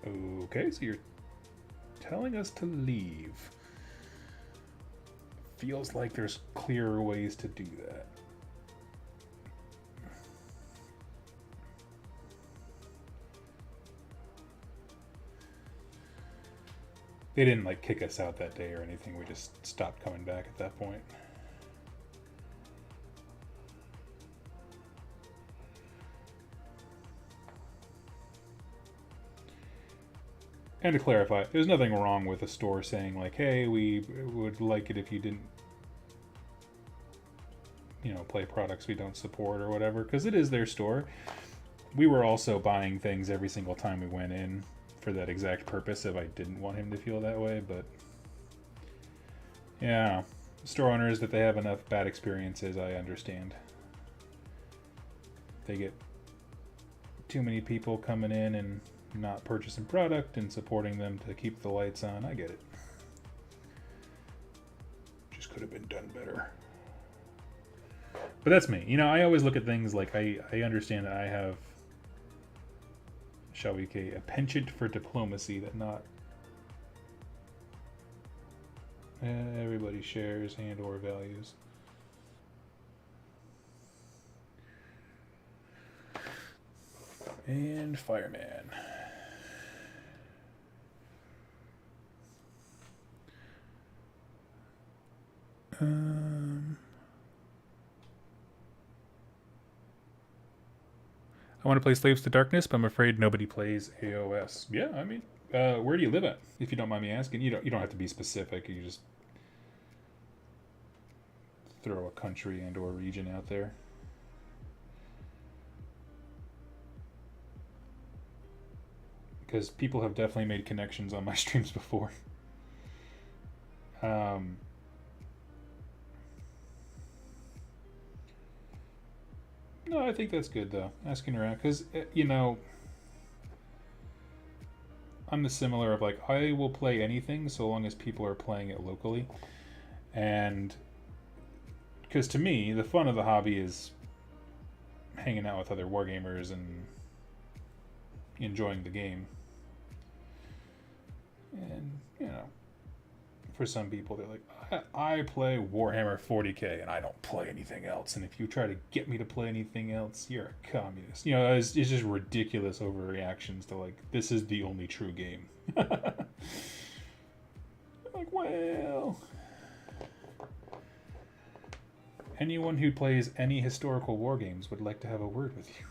Okay, so you're telling us to leave. Feels like there's clearer ways to do that. They didn't like kick us out that day or anything. We just stopped coming back at that point. And to clarify, there's nothing wrong with a store saying like, hey, we would like it if you didn't, you know, play products we don't support or whatever, because it is their store. We were also buying things every single time we went in for that exact purpose if I didn't want him to feel that way, but yeah, store owners, that they have enough bad experiences, I understand. They get too many people coming in and not purchasing product and supporting them to keep the lights on. I get it. Just could have been done better. But that's me. You know, I always look at things like I understand that I have, shall we say, a penchant for diplomacy that not everybody shares and or values. And Fireman. I want to play Slaves to Darkness, but I'm afraid nobody plays AOS. Yeah, I mean, where do you live at? If you don't mind me asking, you don't have to be specific. You just throw a country and or region out there. Because people have definitely made connections on my streams before. No, I think that's good though. Asking around, because you know, I'm the similar of like, I will play anything so long as people are playing it locally, and because to me, the fun of the hobby is hanging out with other wargamers and enjoying the game. And you know, for some people, they're like, I play Warhammer 40k and I don't play anything else. And if you try to get me to play anything else, you're a communist. You know, it's just ridiculous overreactions to like, this is the only true game. Like, well, anyone who plays any historical war games would like to have a word with you.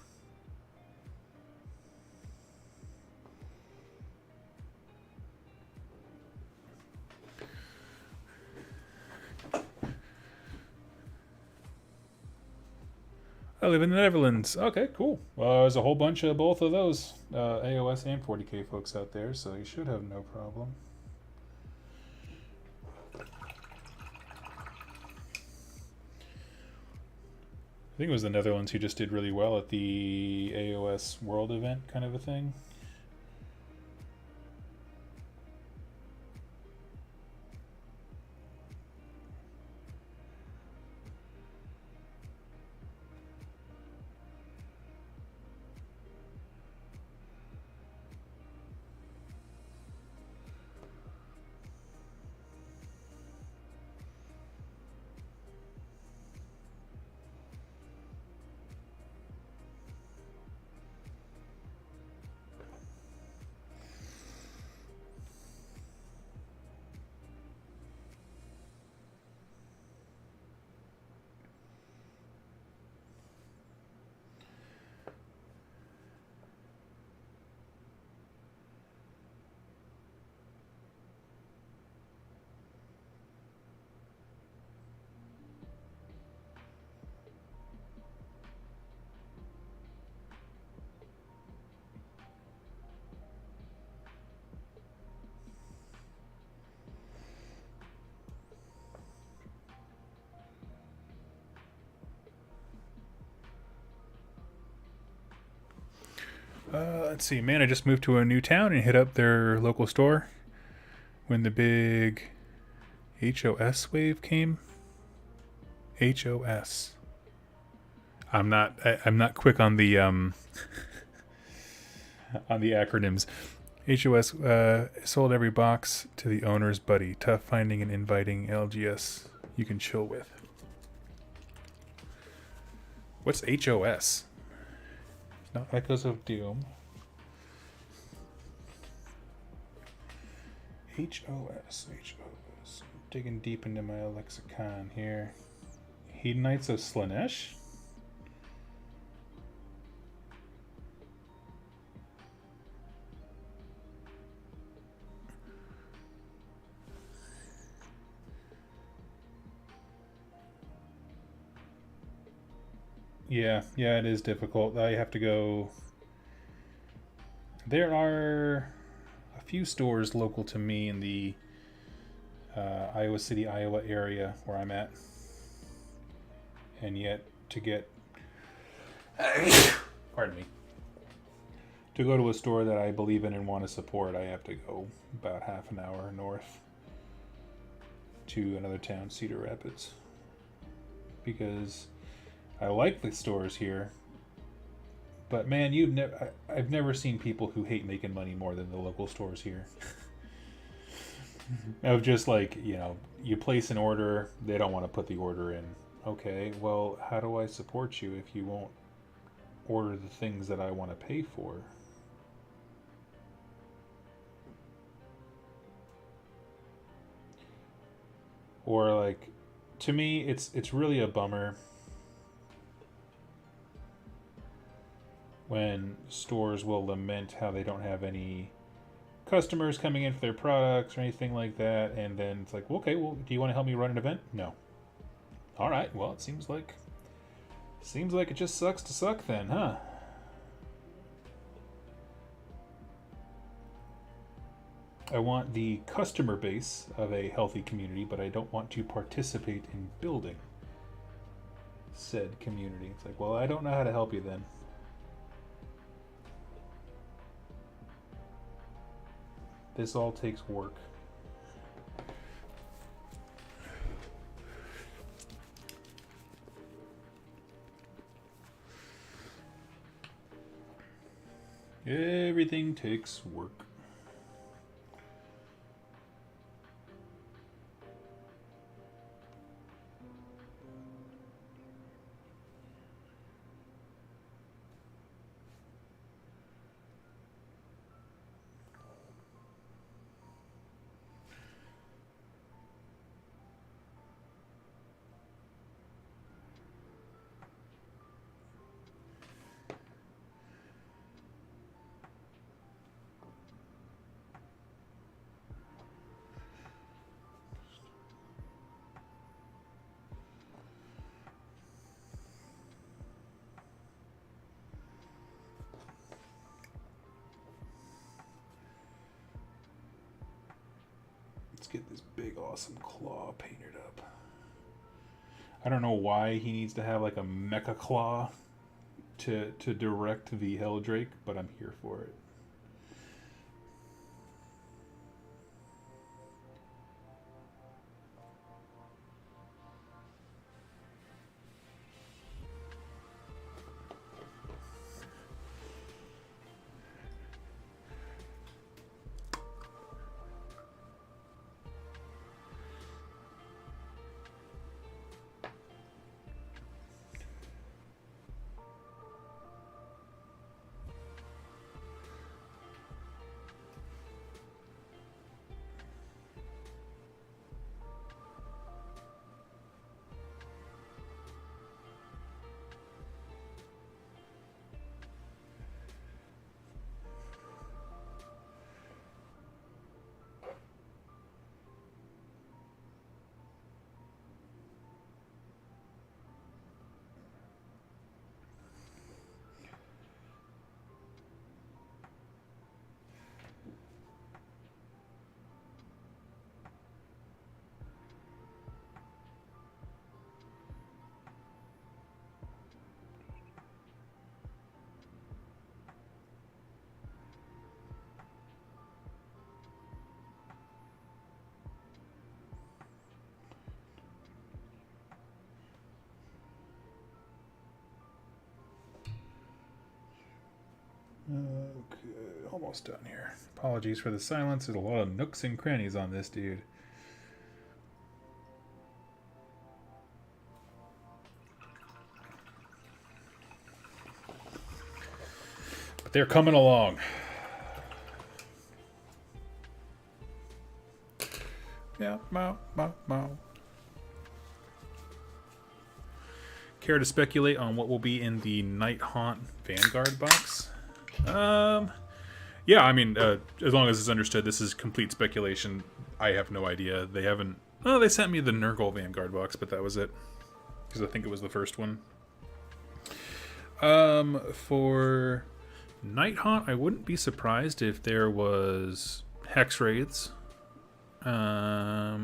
I live in the Netherlands. Okay, cool. There's a whole bunch of both of those AOS and 40k folks out there, so you should have no problem. I think it was the Netherlands who just did really well at the AOS World event kind of a thing. Let's see, man. I just moved to a new town and hit up their local store when the big HOS wave came. HOS. I'm not quick on the on the acronyms. HOS sold every box to the owner's buddy. Tough finding and inviting LGS you can chill with. What's HOS? Not Echoes of Doom. HOS. Digging deep into my lexicon here. Hedonites of Slanesh? Yeah, it is difficult. I have to go. There are a few stores local to me in the Iowa City, Iowa area where I'm at. And yet, to get. Pardon me. To go to a store that I believe in and want to support, I have to go about half an hour north to another town, Cedar Rapids. Because I like the stores here, but man, I've never seen people who hate making money more than the local stores here. Of just like, you place an order, they don't want to put the order in. Okay, well, how do I support you if you won't order the things that I want to pay for? Or like, to me, it's really a bummer when stores will lament how they don't have any customers coming in for their products or anything like that, and then it's like, okay, well, do you want to help me run an event? No. All right, well, it seems like it just sucks to suck then, huh? I want the customer base of a healthy community, but I don't want to participate in building said community. It's like, well, I don't know how to help you then. This all takes work. Everything takes work. Let's get this big awesome claw painted up. I don't know why he needs to have like a mecha claw to direct the Helldrake, but I'm here for it. Okay, almost done here. Apologies for the silence. There's a lot of nooks and crannies on this dude. But they're coming along. Yeah, mow, mow, mow. Care to speculate on what will be in the Night Haunt Vanguard box? Yeah, I mean, as long as it's understood, this is complete speculation. I have no idea. They haven't... Oh, they sent me the Nurgle Vanguard box, but that was it. Because I think it was the first one. For Night Haunt, I wouldn't be surprised if there was Hex Wraiths. I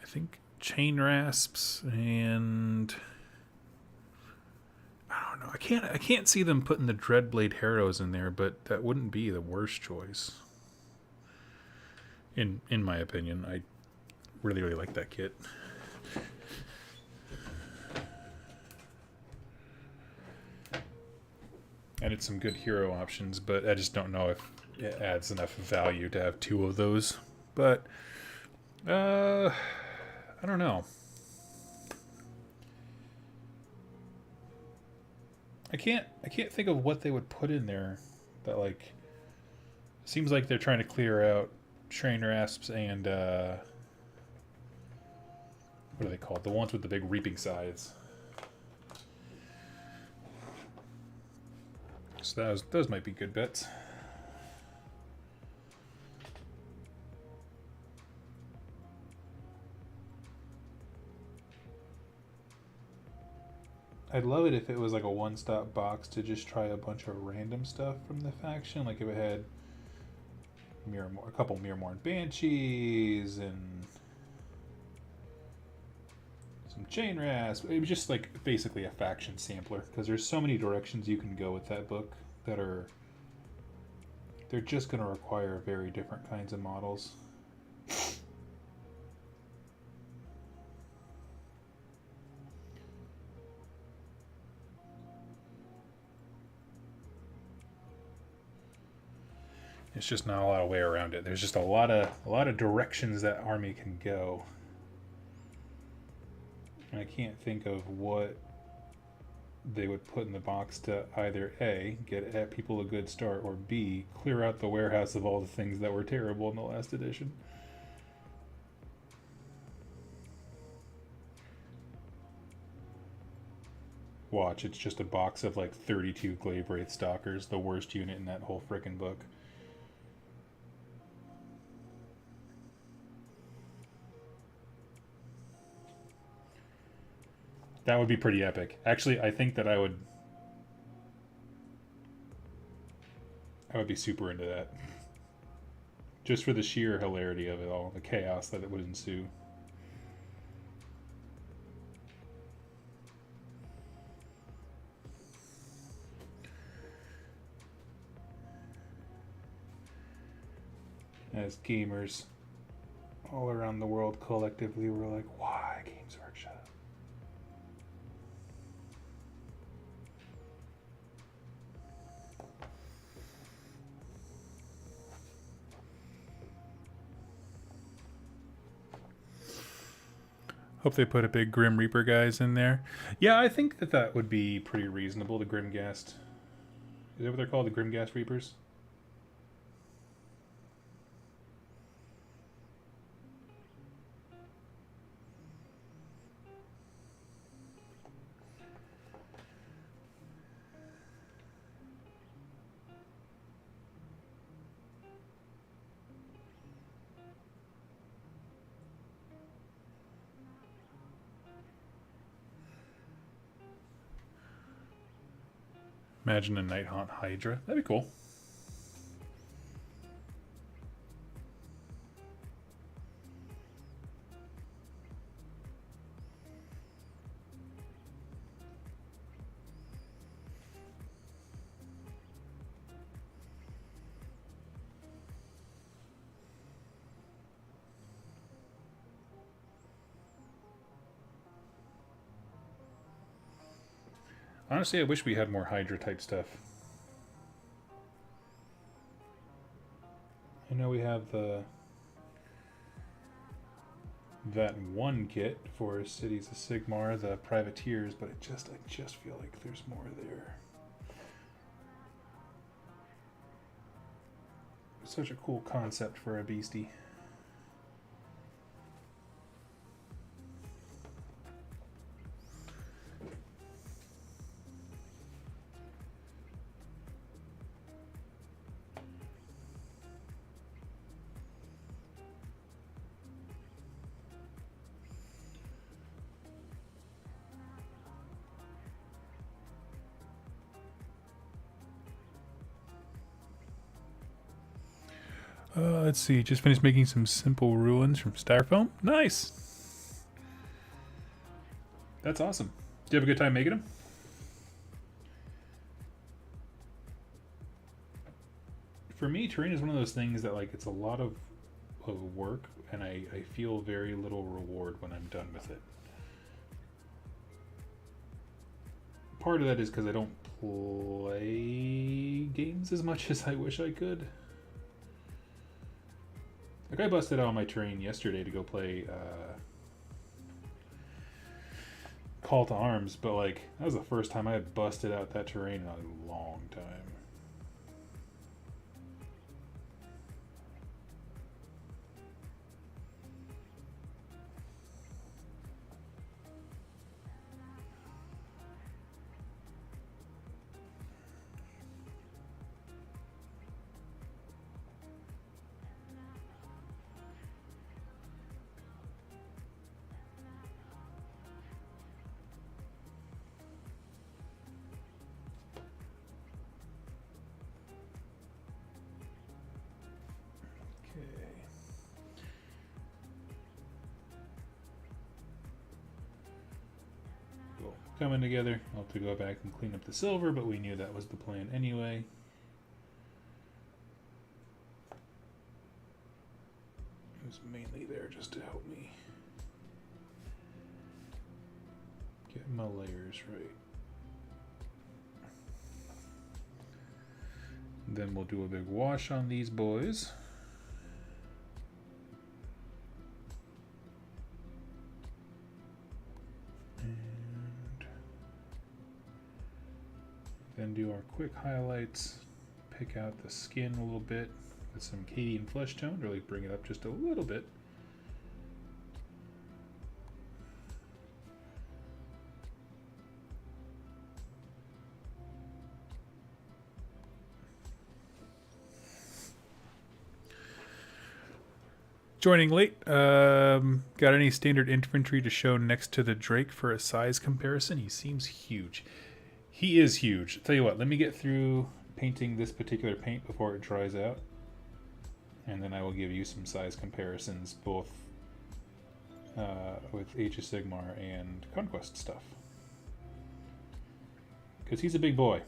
think Chain Rasps and... I don't know. I can't see them putting the Dreadblade Harrows in there, but that wouldn't be the worst choice. In my opinion, I really like that kit. And it's some good hero options, but I just don't know if it adds enough value to have two of those. But I don't know. I can't think of what they would put in there that, like, seems like they're trying to clear out Train Rasps and what are they called? The ones with the big reaping scythes. So those might be good bets. I'd love it if it was like a one-stop box to just try a bunch of random stuff from the faction. Like if it had a couple Mirmorn Banshees and some Chain Rasp. It was just like basically a faction sampler, because there's so many directions you can go with that book that they're just going to require very different kinds of models. It's just not a lot of way around it. There's just a lot of directions that army can go. And I can't think of what they would put in the box to either A, get people a good start, or B, clear out the warehouse of all the things that were terrible in the last edition. Watch, it's just a box of like 32 Glaive Wraith Stalkers, the worst unit in that whole frickin' book. That would be pretty epic. Actually, I think that I would be super into that. Just for the sheer hilarity of it all, the chaos that it would ensue. As gamers all around the world collectively were like, why Games Workshop? Hope they put a big Grim Reaper guys in there. Yeah, I think that would be pretty reasonable, the Grimghast. Is that what they're called, the Grimghast Reapers? Imagine a Night Haunt Hydra. That'd be cool. Honestly, I wish we had more Hydra type stuff. I know we have that one kit for Cities of Sigmar, the privateers, but I just feel like there's more there. Such a cool concept for a beastie. Let's see. Just finished making some simple ruins from styrofoam. Nice. That's awesome. Did you have a good time making them? For me, terrain is one of those things that like it's a lot of work, and I feel very little reward when I'm done with it. Part of that is because I don't play games as much as I wish I could. Like I busted out my terrain yesterday to go play Call to Arms, but like that was the first time I had busted out that terrain in a long time. Coming together. I'll have to go back and clean up the silver, but we knew that was the plan anyway. It was mainly there just to help me get my layers right. Then we'll do a big wash on these boys. Then do our quick highlights, pick out the skin a little bit with some Cadian flesh tone, really bring it up just a little bit. Joining late, got any standard infantry to show next to the Drake for a size comparison? He seems huge. He is huge. Tell you what, let me get through painting this particular paint before it dries out, and then I will give you some size comparisons, both with Age of Sigmar and Conquest stuff. Because he's a big boy.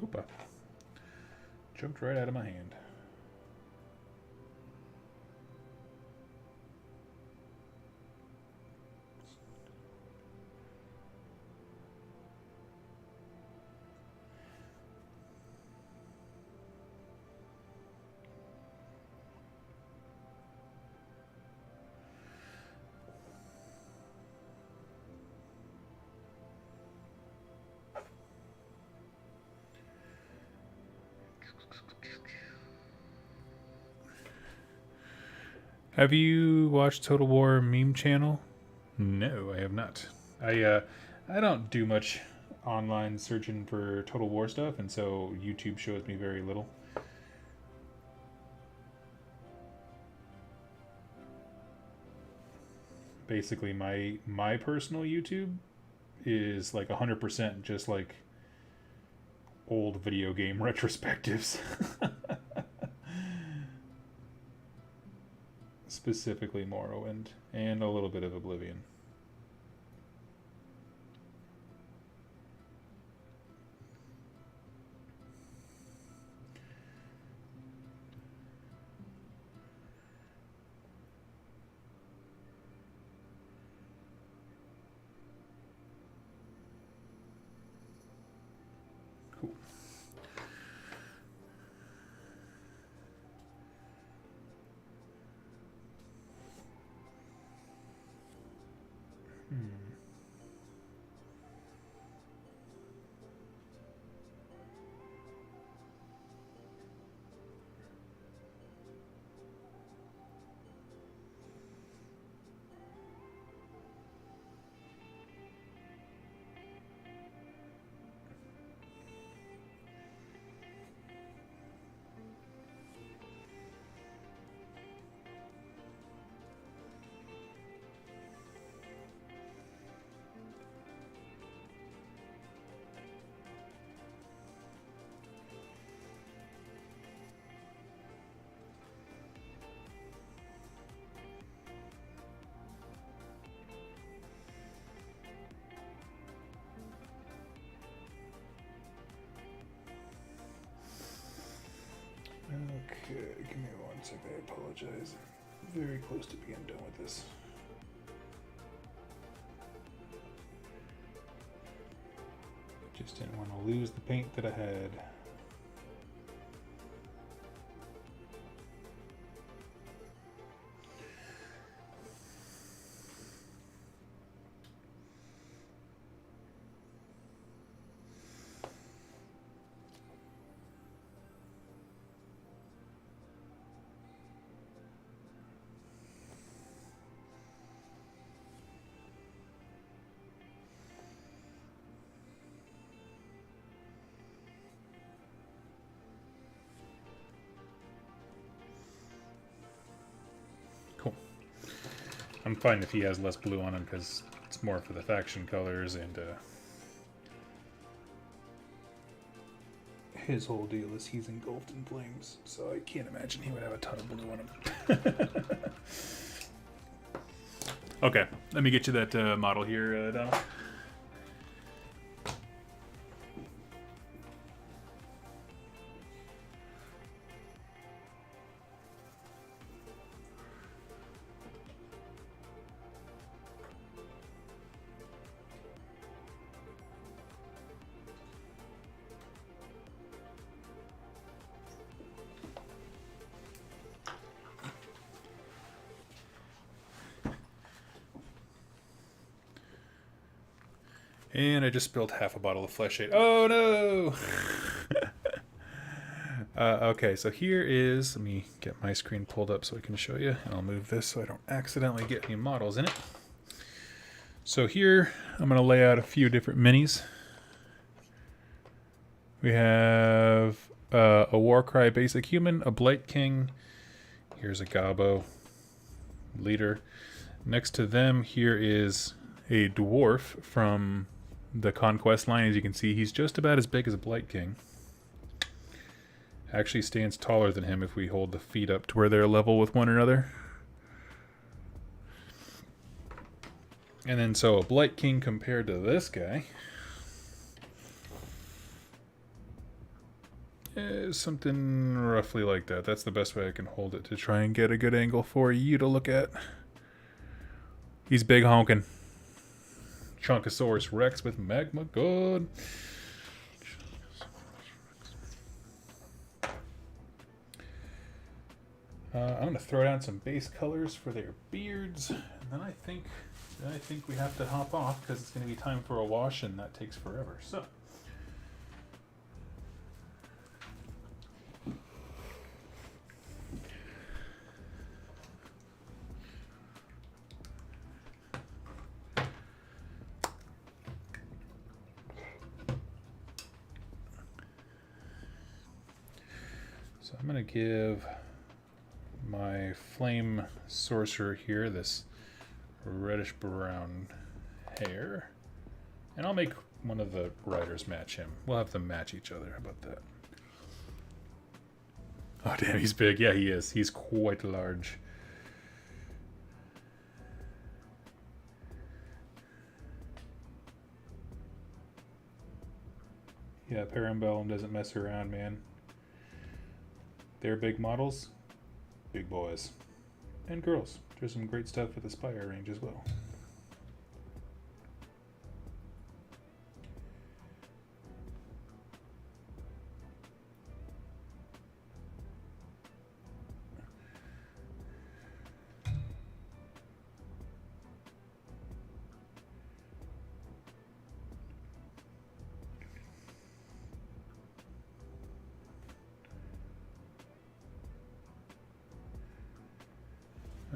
Oopa. Jumped right out of my hand. Have you watched Total War meme channel? No, I have not. I don't do much online searching for Total War stuff, and so YouTube shows me very little. Basically, my personal YouTube is like 100% just like old video game retrospectives. Specifically Morrowind and a little bit of Oblivion. Okay, give me 1 second. I apologize. I'm very close to being done with this. Just didn't want to lose the paint that I had. I'm fine if he has less blue on him because it's more for the faction colors, and his whole deal is he's engulfed in flames, so I can't imagine he would have a ton of blue on him. Okay, let me get you that model here, Donald. And I just spilled half a bottle of Fleshade. Oh no! Okay, so here is... Let me get my screen pulled up so I can show you. And I'll move this so I don't accidentally get any models in it. So here, I'm going to lay out a few different minis. We have a Warcry basic human, a Blight King. Here's a Gabo leader. Next to them, here is a dwarf from the Conquest line. As you can see, he's just about as big as a Blight King. Actually stands taller than him if we hold the feet up to where they're level with one another. And then so a Blight King compared to this guy is something roughly like that. That's the best way I can hold it to try and get a good angle for you to look at. He's big honking. Chunkosaurus Rex with Magma God. I'm going to throw down some base colors for their beards, and then I think we have to hop off because it's going to be time for a wash, and that takes forever. So. So I'm going to give my flame sorcerer here this reddish brown hair. And I'll make one of the riders match him. We'll have them match each other. How about that? Oh, damn, he's big. Yeah, he is. He's quite large. Yeah, Parambellum doesn't mess around, man. They're big models, big boys. And girls. There's some great stuff with the Spire range as well.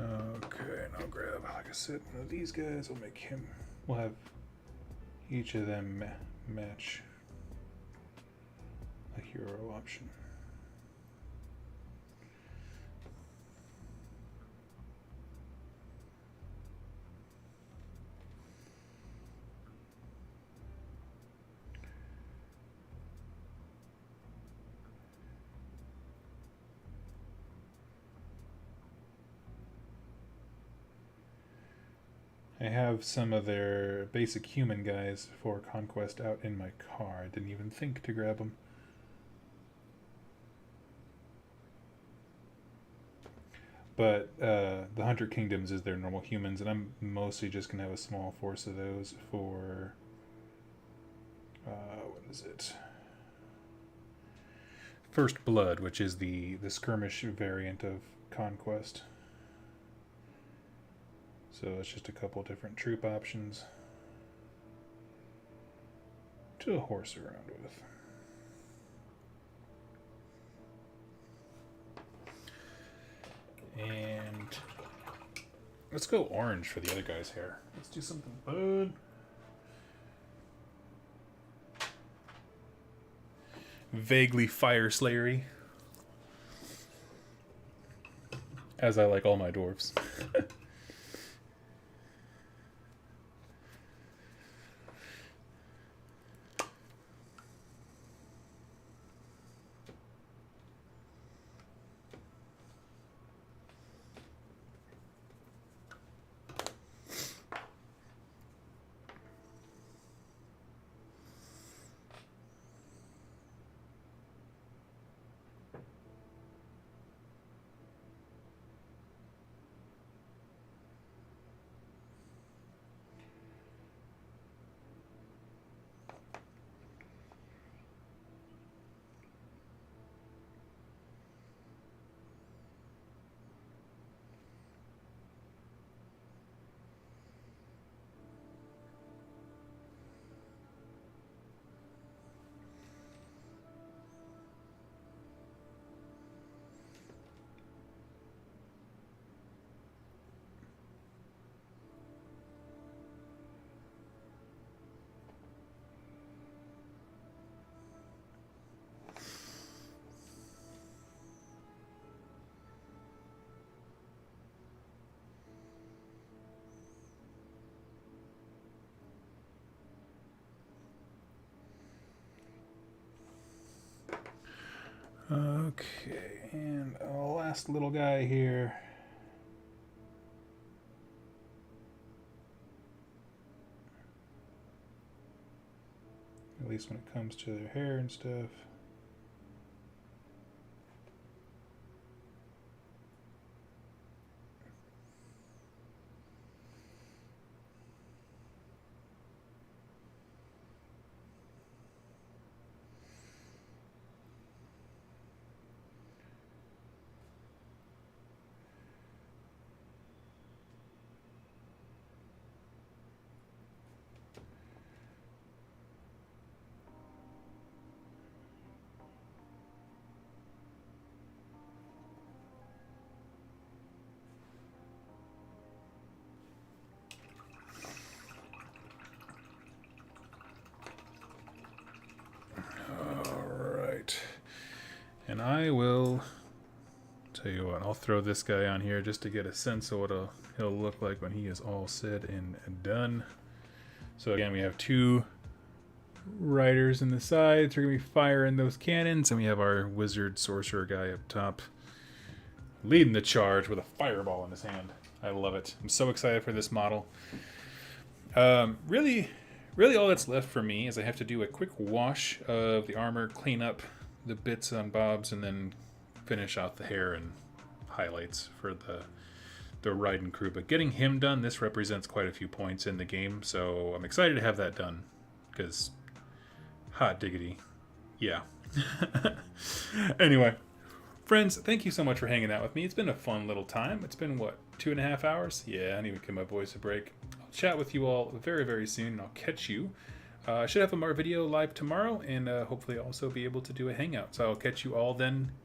Okay, and I'll grab, like I said, one of these guys. We'll make him. We'll have each of them match a hero option. I have some of their basic human guys for Conquest out in my car. I didn't even think to grab them. But the Hunter Kingdoms is their normal humans, and I'm mostly just going to have a small force of those for... what is it? First Blood, which is the skirmish variant of Conquest. So it's just a couple different troop options to horse around with. And let's go orange for the other guy's hair. Let's do something fun. Vaguely fire slayery. As I like all my dwarves. Okay, and our last little guy here. At least when it comes to their hair and stuff. And I will tell you what, I'll throw this guy on here just to get a sense of what he'll look like when he is all said and done. So again, we have 2 riders in the sides. We're going to be firing those cannons. And we have our wizard sorcerer guy up top, leading the charge with a fireball in his hand. I love it. I'm so excited for this model. Really all that's left for me is I have to do a quick wash of the armor, clean up the bits on bobs, and then finish out the hair and highlights for the riding crew. But getting him done, this represents quite a few points in the game, so I'm excited to have that done, because hot diggity, yeah. Anyway, friends, thank you so much for hanging out with me. It's been a fun little time. It's been, what, 2.5 hours? Yeah, I need to give my voice a break. I'll chat with you all very, very soon, and I'll catch you. I should have a more video live tomorrow, and hopefully also be able to do a hangout. So I'll catch you all then.